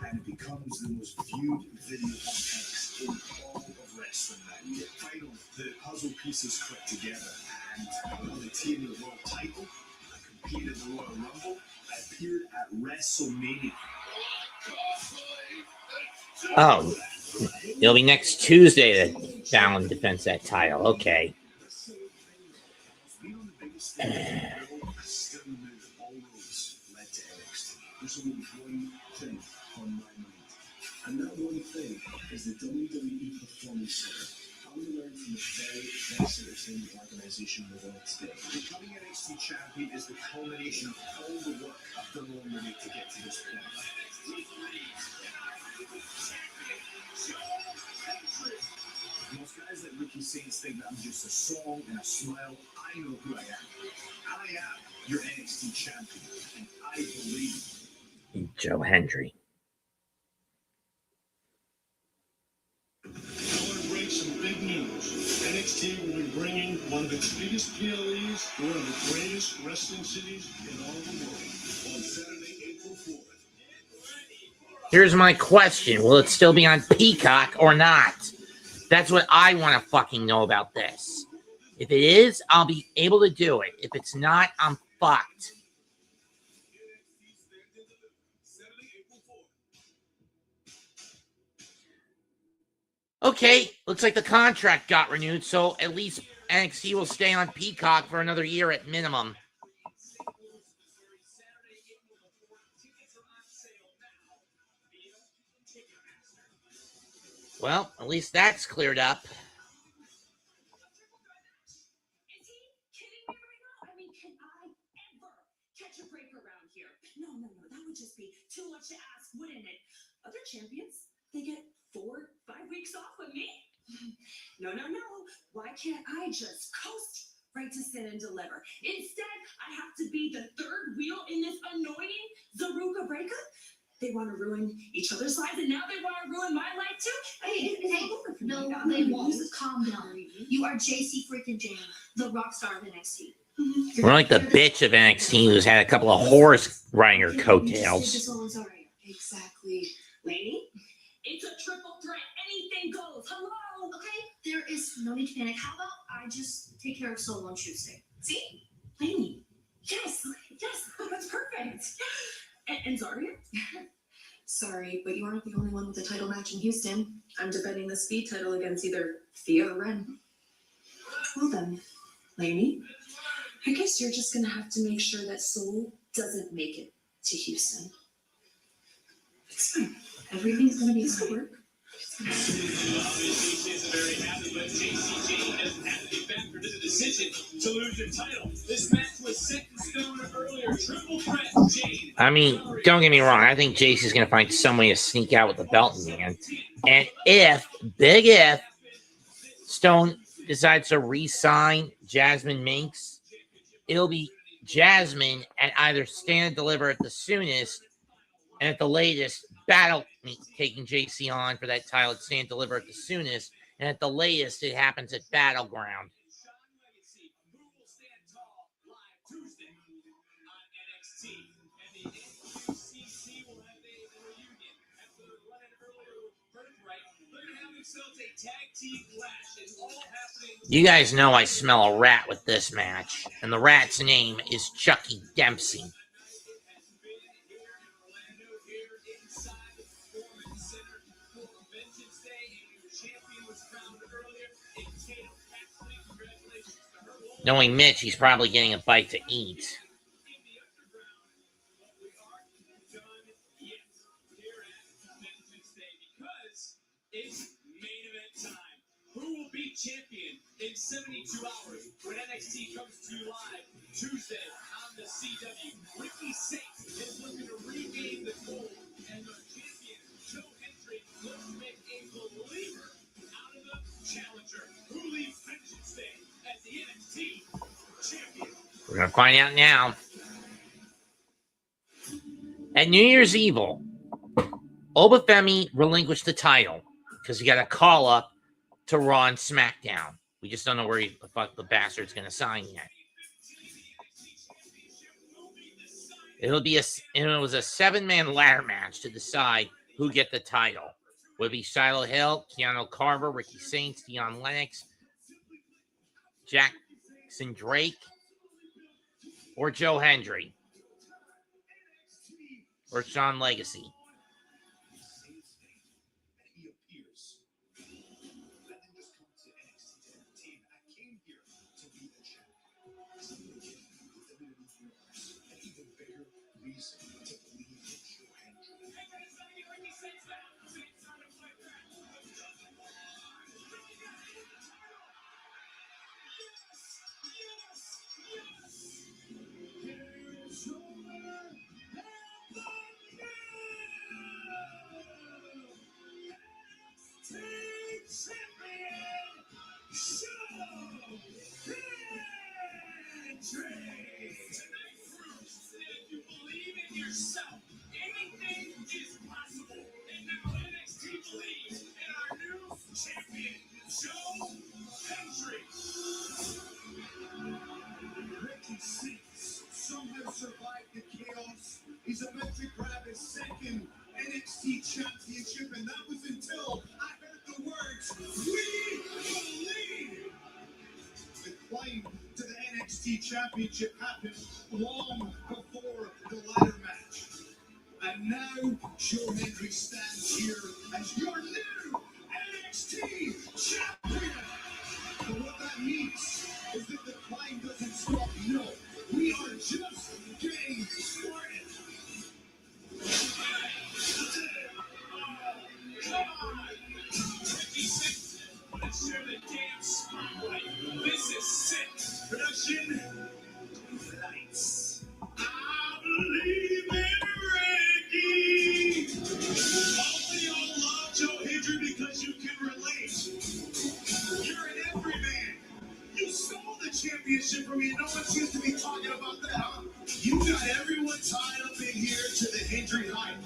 And it becomes the most viewed video on X in all of wrestling that year. Finally, the puzzle pieces click together, and I won the TNA World title. I competed in the Royal Rumble. I appeared at WrestleMania. Oh, it'll be next Tuesday that Fallon defends that title. Okay. Being on the biggest stage in the world, I still knew all roads led to NXT. There's only one thing on my mind, and that one thing is the WWE Performance Center. I want to learn from the very best entertainment organization in the world today. Becoming NXT champion is the culmination of all the work I've done along the way to get to this point. Most guys like Ricky Saints think that I'm just a song and a smile. I know who I am. I am your NXT champion, and I believe in Joe Hendry. I want to break some big news. NXT will be bringing one of its biggest PLEs to one of the greatest wrestling cities in all the world on Saturday, April 4th. Here's my question. Will it still be on Peacock or not? That's what I want to fucking know about this. If it is, I'll be able to do it. If it's not, I'm fucked. Okay, looks like the contract got renewed, so at least NXT will stay on Peacock for another year at minimum. Well, at least that's cleared up. Is he kidding me right now? I mean, can I ever catch a break around here? No. That would just be too much to ask, wouldn't it? Other champions, they get 4-5 weeks off with me. No. Why can't I just coast right to Sin and Deliver? Instead, I have to be the third wheel in this annoying Zaruka breakup. They want to ruin each other's lives, and now they want to ruin my life too. Hey, no, they won't. Calm down. You are JC freaking Jane, the rock star of NXT. We're like the bitch of NXT who's had a couple of whores riding her coattails. Exactly. Lady, it's a triple threat. Anything goes. Hello? Okay, there is no need to panic. How about I just take care of Solo on Tuesday? See? Lady. Yes, that's perfect. And Zarya? Sorry, but you aren't the only one with a title match in Houston. I'm defending the speed title against either Thea or Ren. Well then, Lainey, I guess you're just gonna have to make sure that Soul doesn't make it to Houston. It's fine. Everything's gonna be at work. Obviously, she isn't very happy, but JC Jane doesn't have to be back for the decision to lose your title. This match was set in stone earlier. Triple threat, Jane. I mean, don't get me wrong. I think JC's going to find some way to sneak out with the belt in the end. And if, big if, Stone decides to re-sign Jasmine Minks, it'll be Jasmine at either Stand and Deliver at the soonest, and at the latest, Battle taking JC on for that title at Stand and Deliver at the soonest, and at the latest, it happens at Battleground. You guys know I smell a rat with this match, and the rat's name is Chucky Dempsey. Knowing Mitch, he's probably getting a bite to eat. It's main event time. Who will beat champion in 72 hours when NXT comes to you live Tuesday on the CW. Ricky Saints is looking to regain the gold, and the champion, Joe Hendry, looks to make a believer out of the challenger who leads Vengeance Day as the NXT champion. We're going to find out now. At New Year's Evil, Obafemi relinquished the title because he got a call up to Raw and SmackDown. We just don't know where the fuck the bastard's going to sign yet. It was a 7-man ladder match to decide who get the title. Would it be Shiloh Hill, Keanu Carver, Ricky Saints, Deion Lennox, Jackson Drake, or Joe Hendry, or Sean Legacy? If you believe in yourself, anything is possible. And now NXT believes in our new champion, Joe Hendry. Ricky Saints somehow survived the chaos. He's about to grab his second NXT championship, and that was until I heard the words, "We believe." The climb to the NXT championship happened long before the ladder match. And now Joe Hendry stands here as your new NXT champion. And what that means is that the climb doesn't stop. No, we are just getting started. Come on! Ricky Saints, let's share the damn spotlight. This is sick. Production, lights. I believe in Ricky. All y'all love Joe Hendry because you can relate. You're an everyman. You stole the championship from me, and no one seems to be talking about that, huh? You got everyone tied up in here to the Hendry hype.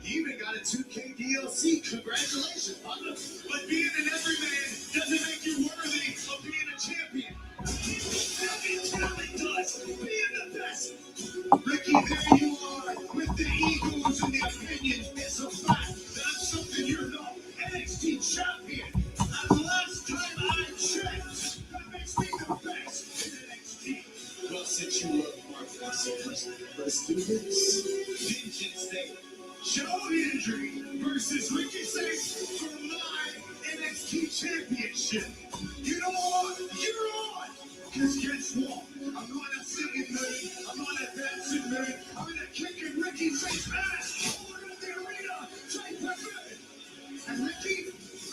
You even got a 2K DLC. Congratulations, partner. But being an everyman doesn't make you worthy of being a champion. Having talent does. Being the best. Ricky, there you are with the egos and the opinions. It's a fact that I'm something you're not. NXT champion. And the last time I checked, that makes me the best in NXT. Well, since you love Mark so much, let's do this. Vengeance Day. Joe Hendry versus Ricky Saints for my NXT championship. You know what? You're on. Because guess what? I'm not a singing mood. I'm not a dancing mood. I'm in a kicking Ricky Saints ass all around the arena. Take that mood. And Ricky,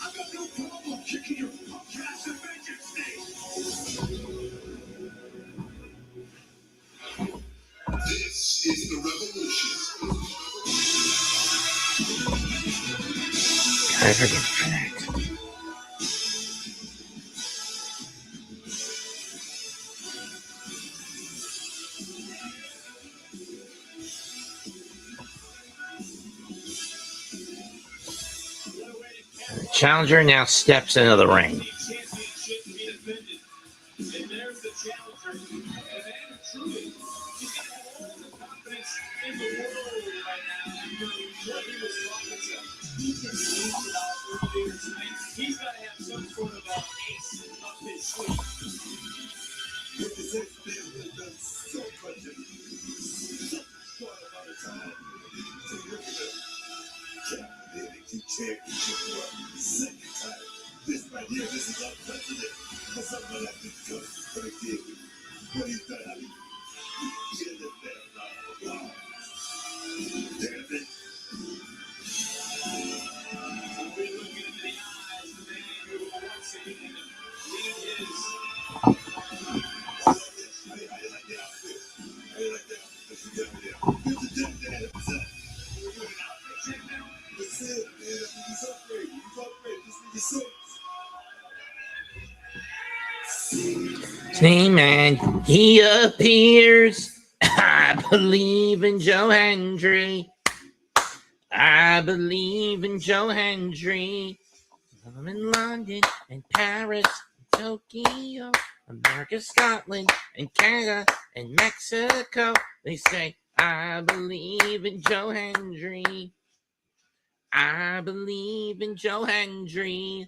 I got no problem kicking your punk ass in Vengeance Day. This is the revolution. I forget fact. The challenger now steps into the ring. Championship to be defended. And there's the challenger. And then truly, he's got all the confidence in the world right now after what he was talking to. He can see earlier tonight. He's got to have some sort of ace up his sleeve. Ricky Saints has done so much in short amount of time. So look at that. The NXT championship for a second time. This right here, this is unprecedented for someone like this coach for the kid. What he's done, I mean, he did it there. Wow. Damn it. We're looking into the eyes of the man who once again Same man, he appears. I believe in Joe Hendry. I believe in Joe Hendry. I'm in London and Paris, and Tokyo, America, Scotland, and Canada, and Mexico. They say, I believe in Joe Hendry. I believe in Joe Hendry.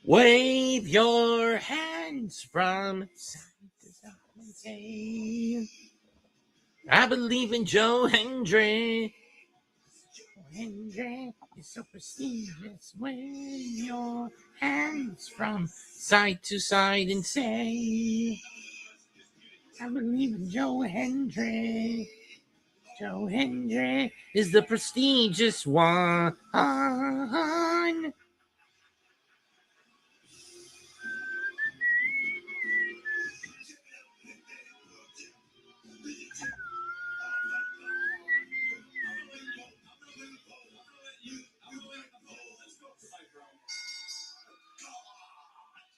Wave your hands from side to side and say, I believe in Joe Hendry. Joe Hendry is so prestigious. Wave your hands from side to side and say, I believe in Joe Hendry. Joe Hendry is the prestigious one.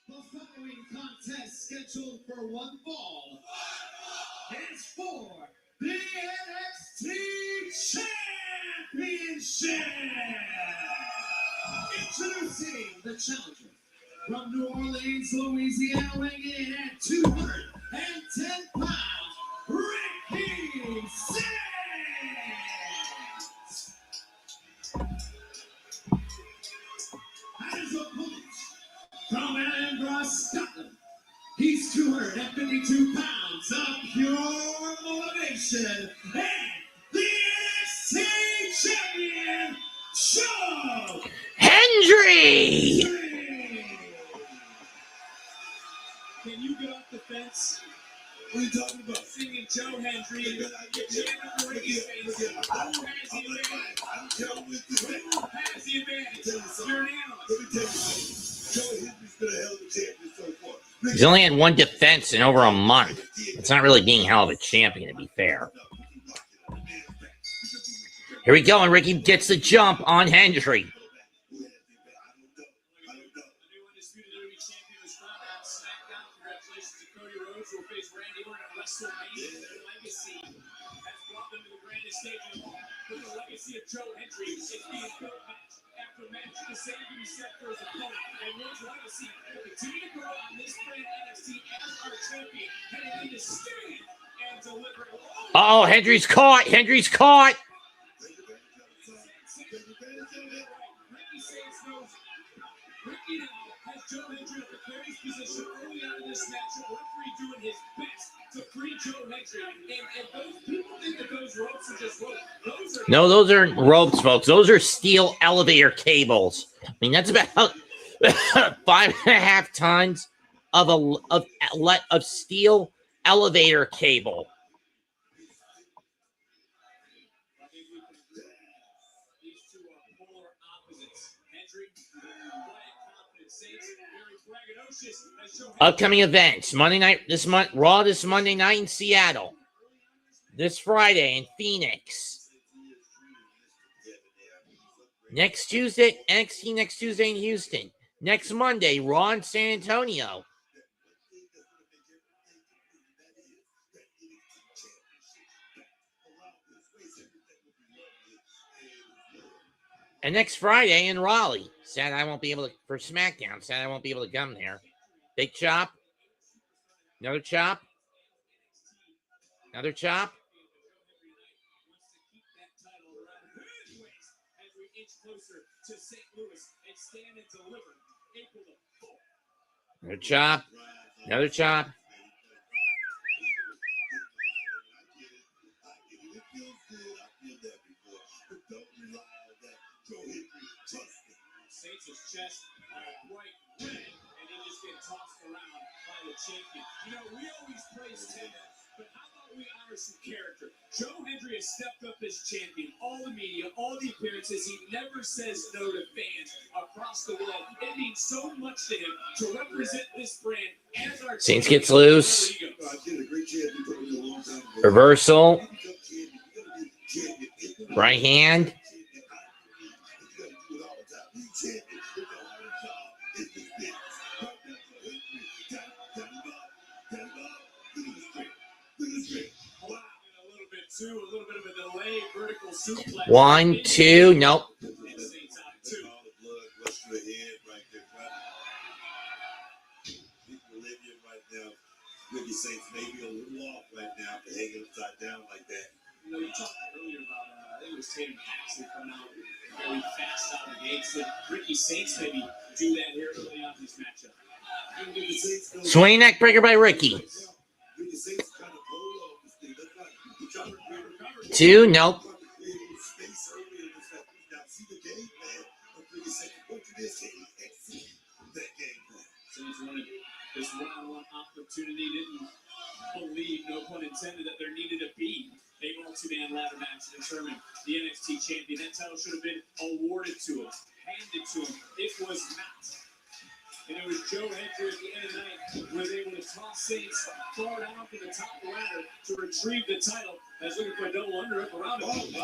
The following contest scheduled for one fall is for the NXT Championship. Introducing the challenger from New Orleans, Louisiana, weighing in at 210 pounds, Ricky Six. And his opponent from Edinburgh, Scotland, he's 252 pounds of pure motivation, and the NXT champion, Joe Hendry! Can you get off the fence? What are you talking about? Singing Joe Hendry and jamming Ricky's face. Who has the advantage? I'm telling you, who has the advantage? You're an analyst. Let me tell you something. Joe Hendry's been a hell of a champion so far. He's only had one defense in over a month. It's not really being hell of a champion, to be fair. Here we go, and Ricky gets the jump on Hendry. The legacy of Joe Hendry is being built match after match to save him set for his opponent. And his legacy will continue to grow on this brand NXT as our champion, heading into stand and deliver. Oh, Hendry's caught. Hendry's caught. Ricky now has Joe Hendry at the clearance position early on in this matchup. Referee doing his best to free Joe Hendry. And those people think that those ropes are just ropes. No, those aren't ropes, folks. Those are steel elevator cables. I mean, that's about 5.5 tons of steel elevator cable. Upcoming events: Monday night this month, Raw this Monday night in Seattle. This Friday in Phoenix. Next Tuesday, NXT next Tuesday in Houston. Next Monday, Raw in San Antonio. And next Friday in Raleigh. Sad I won't be able to, for SmackDown, sad I won't be able to come there. Big chop. Another chop. Another chop. Another chop. Another chop. Saints' chest bright red, and he just gets tossed around by the champion. You know, we always praise Ted, but how about we honor some character? Joe Hendry has stepped up as champion. All the media, all the appearances, he never says no to fans across the world. It means so much to him to represent this brand as our Saints gets loose. Reversal. Right hand. A little bit of a delay, vertical suplex. 1, 2, nope. Ricky Saints maybe a little off right now for hanging upside down like that. You know, you talked earlier about, I think it was Tatum Paxton coming out very fast out of the gates. Did Ricky Saints maybe do that here early on in this matchup? Swing neck breaker by Ricky. 2, nope. This one-on-one opportunity, didn't believe, no pun intended, that there needed to be a multi-man ladder match to determine the NXT champion. That title should have been awarded to him, handed to him. It was not. And it was Joe Hendry at the end of the night who was able to toss Saints far down to the top of the ladder to retrieve the title. As looking for a double under up around him.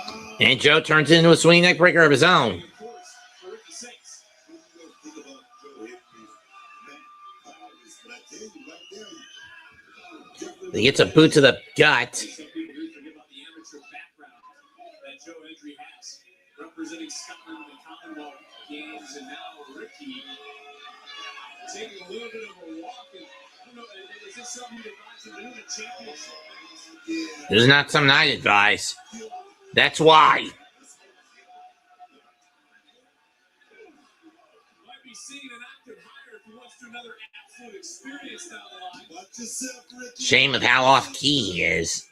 And Joe turns it into a swing neck breaker of his own. Of course, for Ricky Saints. He gets a boot to the gut. Some people do forget about the amateur background that Joe Hendry has, representing Scotland in the Commonwealth Games, and now Ricky taking a little bit of a walk. And I don't know, is this something you advise him to do in a championship? This is not something I'd advise. That's why. Might be seeing an active hire if he wants to do another absolute experience down the line. Watch yourself, Ricky. Shame of how off key he is.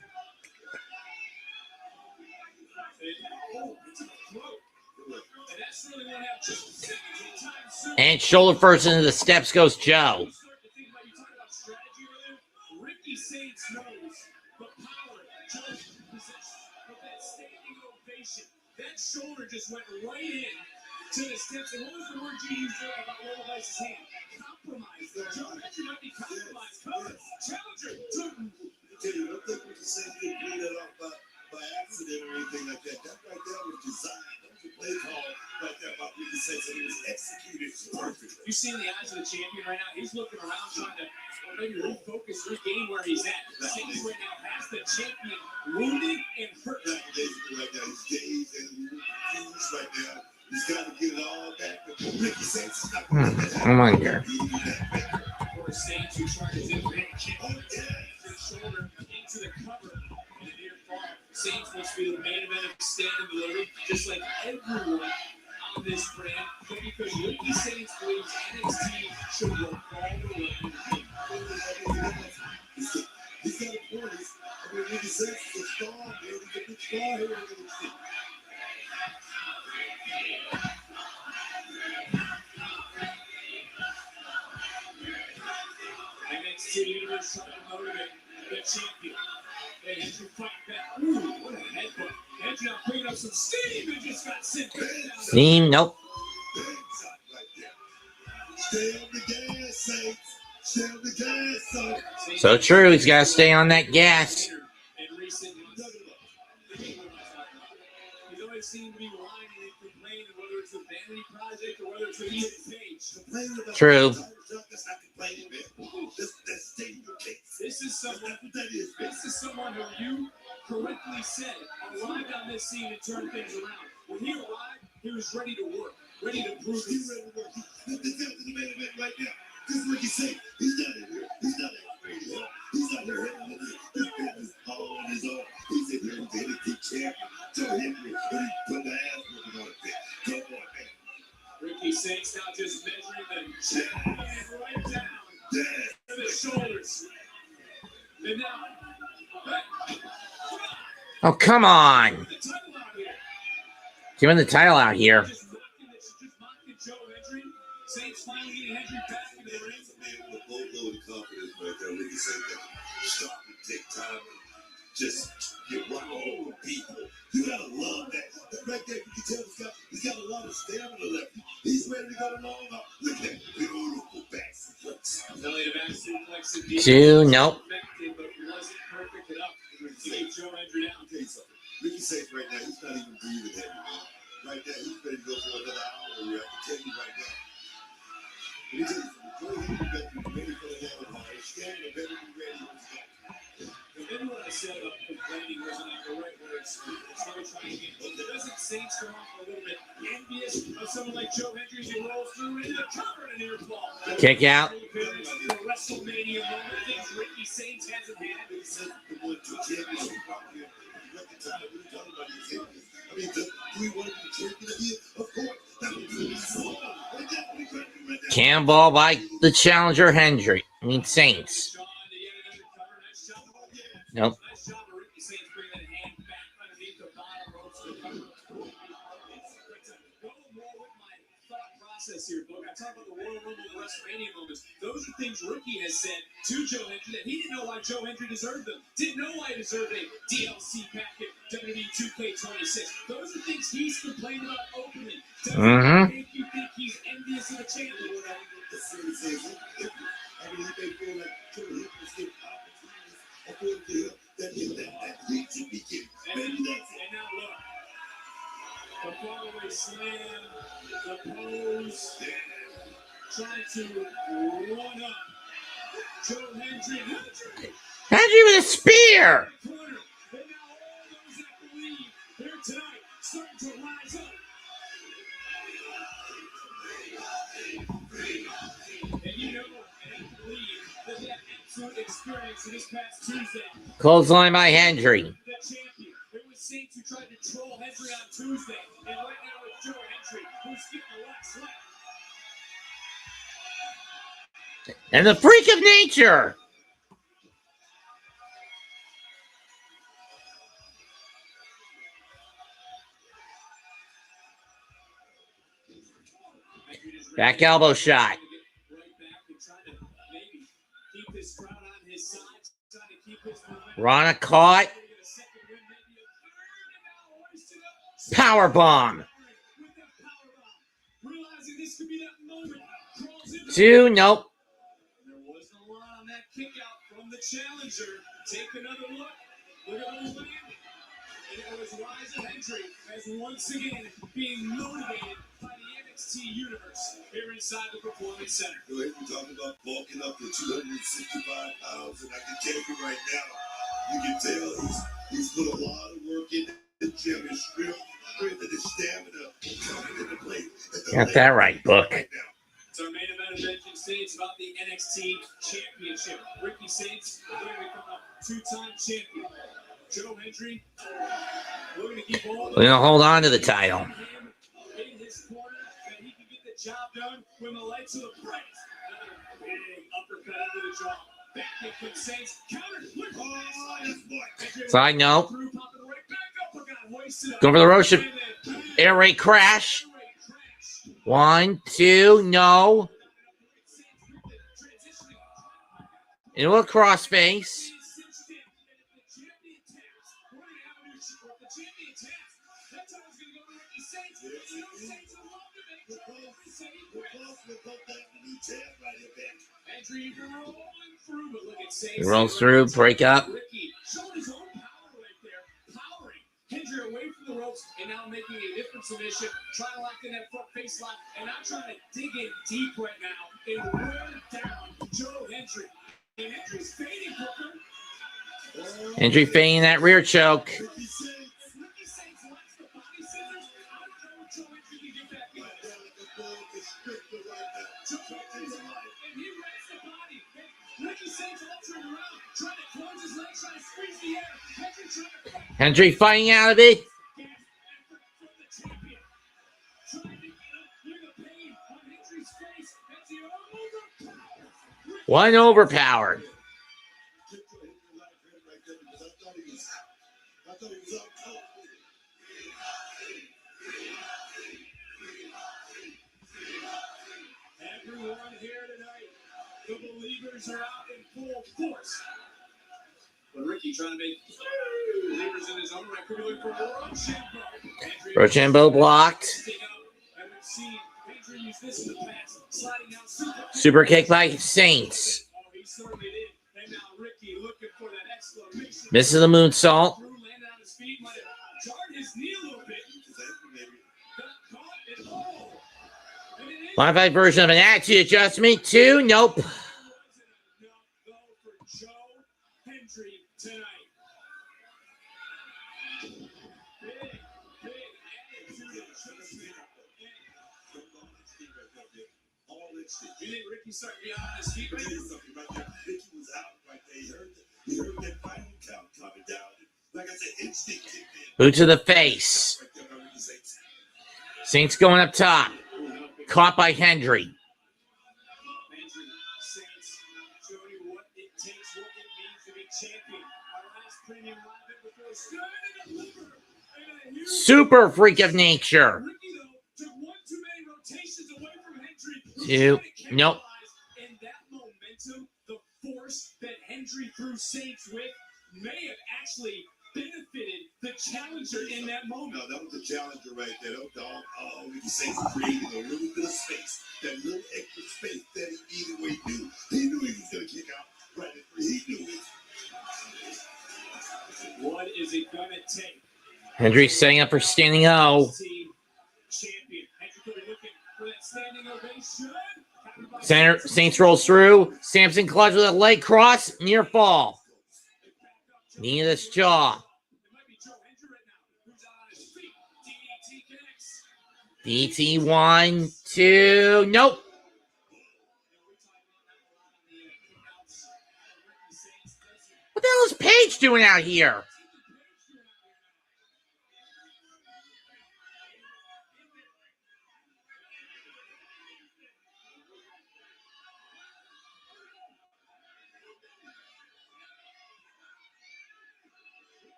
And that's really what happened. Just 17 times soon. And shoulder first into the steps goes Joe. You start to think about, you talked about strategy earlier. Ricky Saints knows the power Joe possesses with that standing ovation. That shoulder just went right in to the steps. And what was the word you used about Lola Vice's hand? Compromise. Joe Hendry might be compromised. Challenger took. I tell you, don't think Ricky Saints didn't pull that off by accident or anything like that. That right there was designed. That was a play call right there about Ricky Saints, and it was executed perfectly. You see in the eyes of the champion right now, he's looking around trying to maybe refocus, regain where he's at. Saints right now has the champion wounded and hurt. Basically right now, he's dazed and confused right now. He's got to get it all back. But Ricky Saints is not going to let that Come on here. For Saints, who charges in with his shoulder into the cover in the near fall. Saints wants to be the main event of standing delivery, just like everyone on this brand. But because Ricky Saints believes NXT should work all the way. He's got a point. I mean, Ricky Saints is a star, man. He's a big star here in NXT. NXT Universe trying to motivate the champion. And Hendry fighting back. Ooh, what a headbutt. Hendry now bringing up some steam and just got sent back down. Steam, nope. Big shot right there. Stay on the gas, Saints. Stay on the gas, Saints. So true, he's got to stay on that gas. In recent months. He's always seemed to be whining and complaining, whether it's the Vanity Project or whether it's the Ethan Page. True. That's not complaining, man. That's stating your case. This is someone. That's what that is, man. This is someone who you correctly said arrived on this scene to turn things around. When he arrived, he was ready to work, ready to prove He's his. ready to work. This is the main event right now. This is Ricky Saints. He's not in here. He's not in here. He's out here hitting this business all on his own. He's in here with the NXT champion, Joe Hendry, and he put the ass whooping on it. Come on, man. Ricky Saints now just measuring the chin right down to the shoulders. And now, Oh, come on. the title out here. Give him the title out here. Just mocking Joe Hendry. Saints finally getting Hendry back in the ring. That's a man with a boatload of confidence right there. Ricky Saints that starting to take time just get right over people. You gotta love that. That right there, you can tell he's got a lot of stamina left. He's ready to go long. Look at that beautiful back suplex. Elliot back suplex indeed. 2, nope. Effective, but wasn't perfect enough to keep Joe Hendry down. Okay, so Ricky Saints right now, he's not even breathing heavy, man. Right now, he's ready to go for another hour. I can tell you right now. Let me tell you something. Joe Hendry better be ready for the hammer. His stamina better be ready when he's got. And then what I said about complaining wasn't the right words. It's hard trying to get. Doesn't Saints come off a little bit envious of someone like Joe Hendry as he rolls through into the cover and an air ball? Kick out. The WrestleMania moment, things Ricky Saints hasn't had. He said the one two championship out here. Record time. What are you talking about? These champions? I mean, do we want to be champion again? Of course. That would be so. Cannonball by the challenger Hendry. Saints. Nope. Nice job of Ricky Saints bringing that hand back underneath the bottom ropes to cover. Go more with my thought process here, Book. I talk about the Royal Rumble and the WrestleMania moments. Those are things Ricky has said to Joe Hendry that he didn't know why Joe Hendry deserved them. Didn't know why he deserved a DLC packet, WWE 2K26. Those are things he's complained about openly. Doesn't make you think he's envious of the champion. I mean, he may feel like Joe Hendry's getting opportunities according to him that he should be getting. And now look. The faraway slam, the pose, trying to one up Joe Hendry. Hendry with a spear. And now all those that believe here tonight starting to rise up. And you know, and I believe that that absolute experience in this past Tuesday. Clothesline by Hendry. The champion. It was Saints who tried to troll Hendry on Tuesday. And right now it's Joe Hendry who's getting the last slap. And the freak of nature. Back elbow shot. Rana caught. Power bomb. 2, nope. There wasn't a lot on that kick out from the challenger. Take another look. Look at those landing. And it was Liza Hendry as once again being motivated by the NXT universe here inside the Performance Center. Go ahead and talk about bulking up to 265 pounds, and I can tell you right now, you can tell he's put a lot of work in the gym, his strength and his stamina coming into play. Got that right, Book. It's our main event of Vengeance today. It's about the NXT Championship. Ricky Saints, we're going to become a two-time champion. Joe Hendry, we're going to keep all We're going to hold on to the title. In his corner, that he can get the job done when the lights are the brightest. Another big uppercut under the jaw. Back in comes Saints. Counter. Side note. Go for the Russian air raid crash. 1, 2, no. Into a crossface. He rolls through, break up. Hendry away from the ropes and now making a different submission, trying to lock in that front face lock, and now trying to dig in deep right now and wear down Joe Hendry. And Hendry's fading, Booker. Hendry fading that rear choke. Ricky Saints likes the body scissors. I don't know what Joe Hendry can get back in. Joe Hendry's alive, and he wrecks the body. Ricky Saints altering around, trying to close his legs, trying to squeeze the air. Hendry trying to... Hendry fighting out of it. One overpowered. Everyone here tonight, the believers are out in full force. But Ricky trying to make levers in his own right. Could be looking for more on Shambo. Rochambeau blocked. And we've seen Pedro use this in the past. Sliding down Super kick by Saints. Oh, he certainly did. And now Ricky looking for that exclamation. Misses the moonsault. Drew landed on his feet, might have jarred his knee a little bit. Got caught and oh. And it is Modified version of an attitude adjustment. 2. Nope. wasn't enough though for Joe Hendry tonight. Big attitude adjustment. You think Ricky's starting to be on his feet right now? Ricky was out right there. He heard that final count coming down. Like I said, instinct kicked in. Boot to the face. Right there by Ricky Saints. Saints going up top. Caught by Hendry. Hendry, Saints, showing you what it takes, what it means to be champion. Our last premium live event before starting to deliver. And a huge Super freak of nature. Ricky, though, took one too many rotations away from Hendry. 2. Nope. And that momentum, the force that Hendry threw Saints with, may have actually benefited the challenger in that moment. No, that was the challenger right there. That was all Ricky Saints created a little bit of space. That little extra space that he needed where he knew he was going to kick out right at three. He knew it. What is it going to take? Hendry setting up for standing O. Team champion. Hendry could be looking for that standing ovation. Center, Saints rolls through. Samson clutch with a leg cross. Near fall. Knee to this jaw. It might be Joe Hendry right now, who's out on his feet. DDT connects. DT 1, 2. Nope. What the hell is Paige doing out here?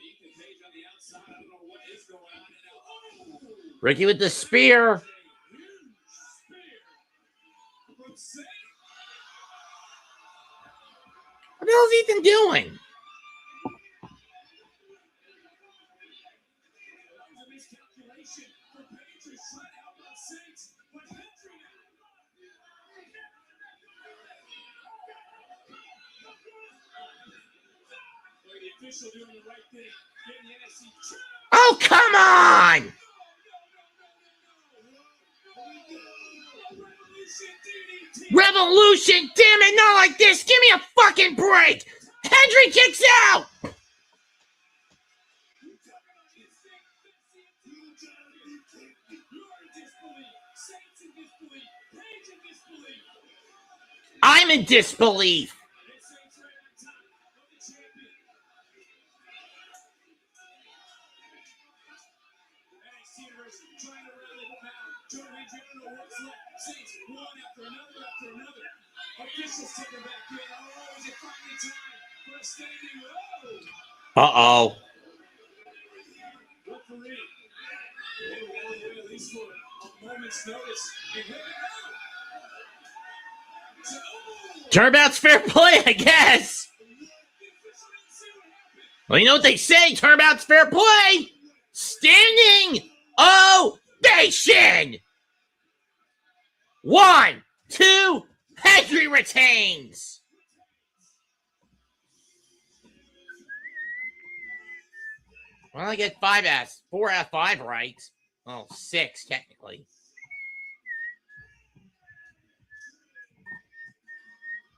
Ethan Page on the outside. I don't know what is going on. And now, Ricky with the spear. huge spear from Saint. What the hell is Ethan doing? That was a miscalculation for Page, who's trying to help out Saints. But Hendry the official doing the right thing. Getting the NXT Oh, come on! Revolution, damn it, not like this. Give me a fucking break. Hendry kicks out. I'm in disbelief. Officials taking back in. Oh, is it finally time for a standing Uh-oh. referee? They were at least for a moment's notice. And here they go. Turnabout's fair play, I guess. Well, you know what they say. Turnabout's fair play. Standing ovation. 1, 2, Hendry retains. Well, I get 4 out of 5 right. Well, 6 technically.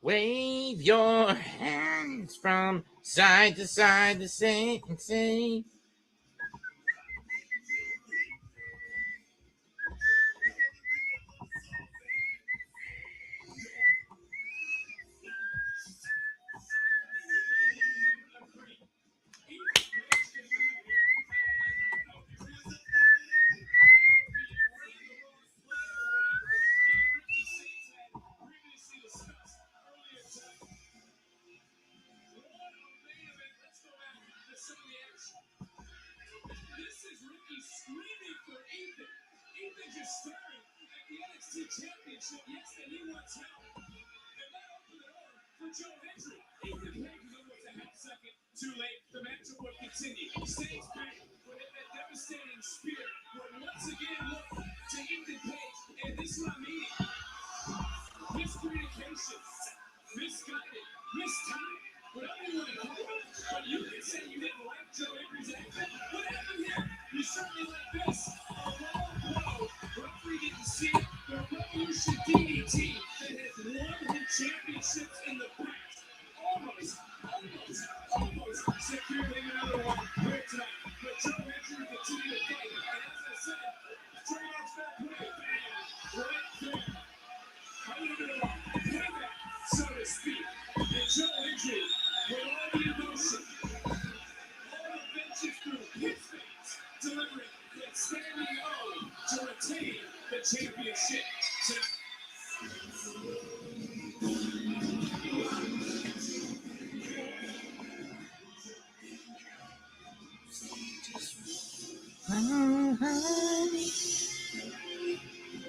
Wave your hands from side to side to say and say. is stirring at the NXT Championship. Yes, and he wants help. And that opened the door for Joe Hendry. Ethan Page was almost a half second too late. The matchup would continue. Stage back would have that devastating spear. Would once again look to Ethan Page. And this is what I mean. Miscommunication, misguided, mistimed. Whatever you want to call it. But you can say you didn't like Joe Hendry's acting. What happened here? You certainly like this. A low blow. Referee didn't see it. The Revolution DDT that has won him championships in the past. Almost secured him another one here tonight. But Joe Hendry will continue to fight. And as I said, straight off that way, bam, right there. A little bit of a payback, so to speak. And Joe Hendry, with all the emotion, all the vengeance through his veins, delivering the standing O to retain the championship tonight.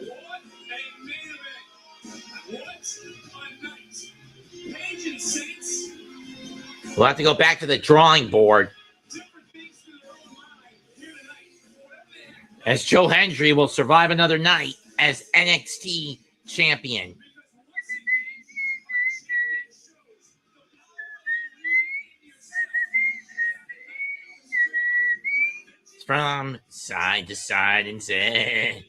What a main event. What a night. Page and Saints. We'll have to go back to the drawing board, Different things through their own mind here tonight. Whatever they have. as Joe Hendry will survive another night as NXT champion. Because once again, our champion shows the power of believing in yourself. From side to side and say,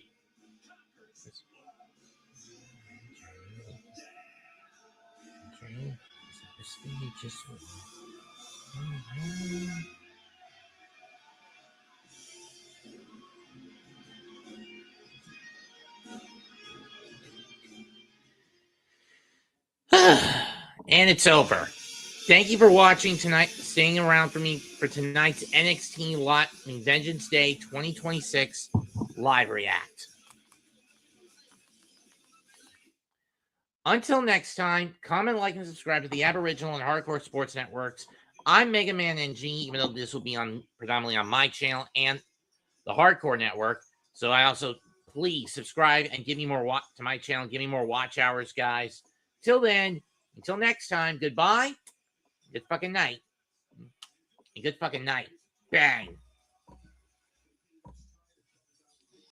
and it's over. Thank you for watching tonight, staying around for me for tonight's NXT Vengeance Day 2026 live react. Until next time, comment, like, and subscribe to the Aboriginal and Hardcore Sports Networks. I'm Mega Man NG, even though this will be on predominantly on my channel and the Hardcore Network. So I also, please subscribe and give me more to my channel. Give me more watch hours, guys. Till then, until next time, goodbye. Good fucking night. Good fucking night. Bang.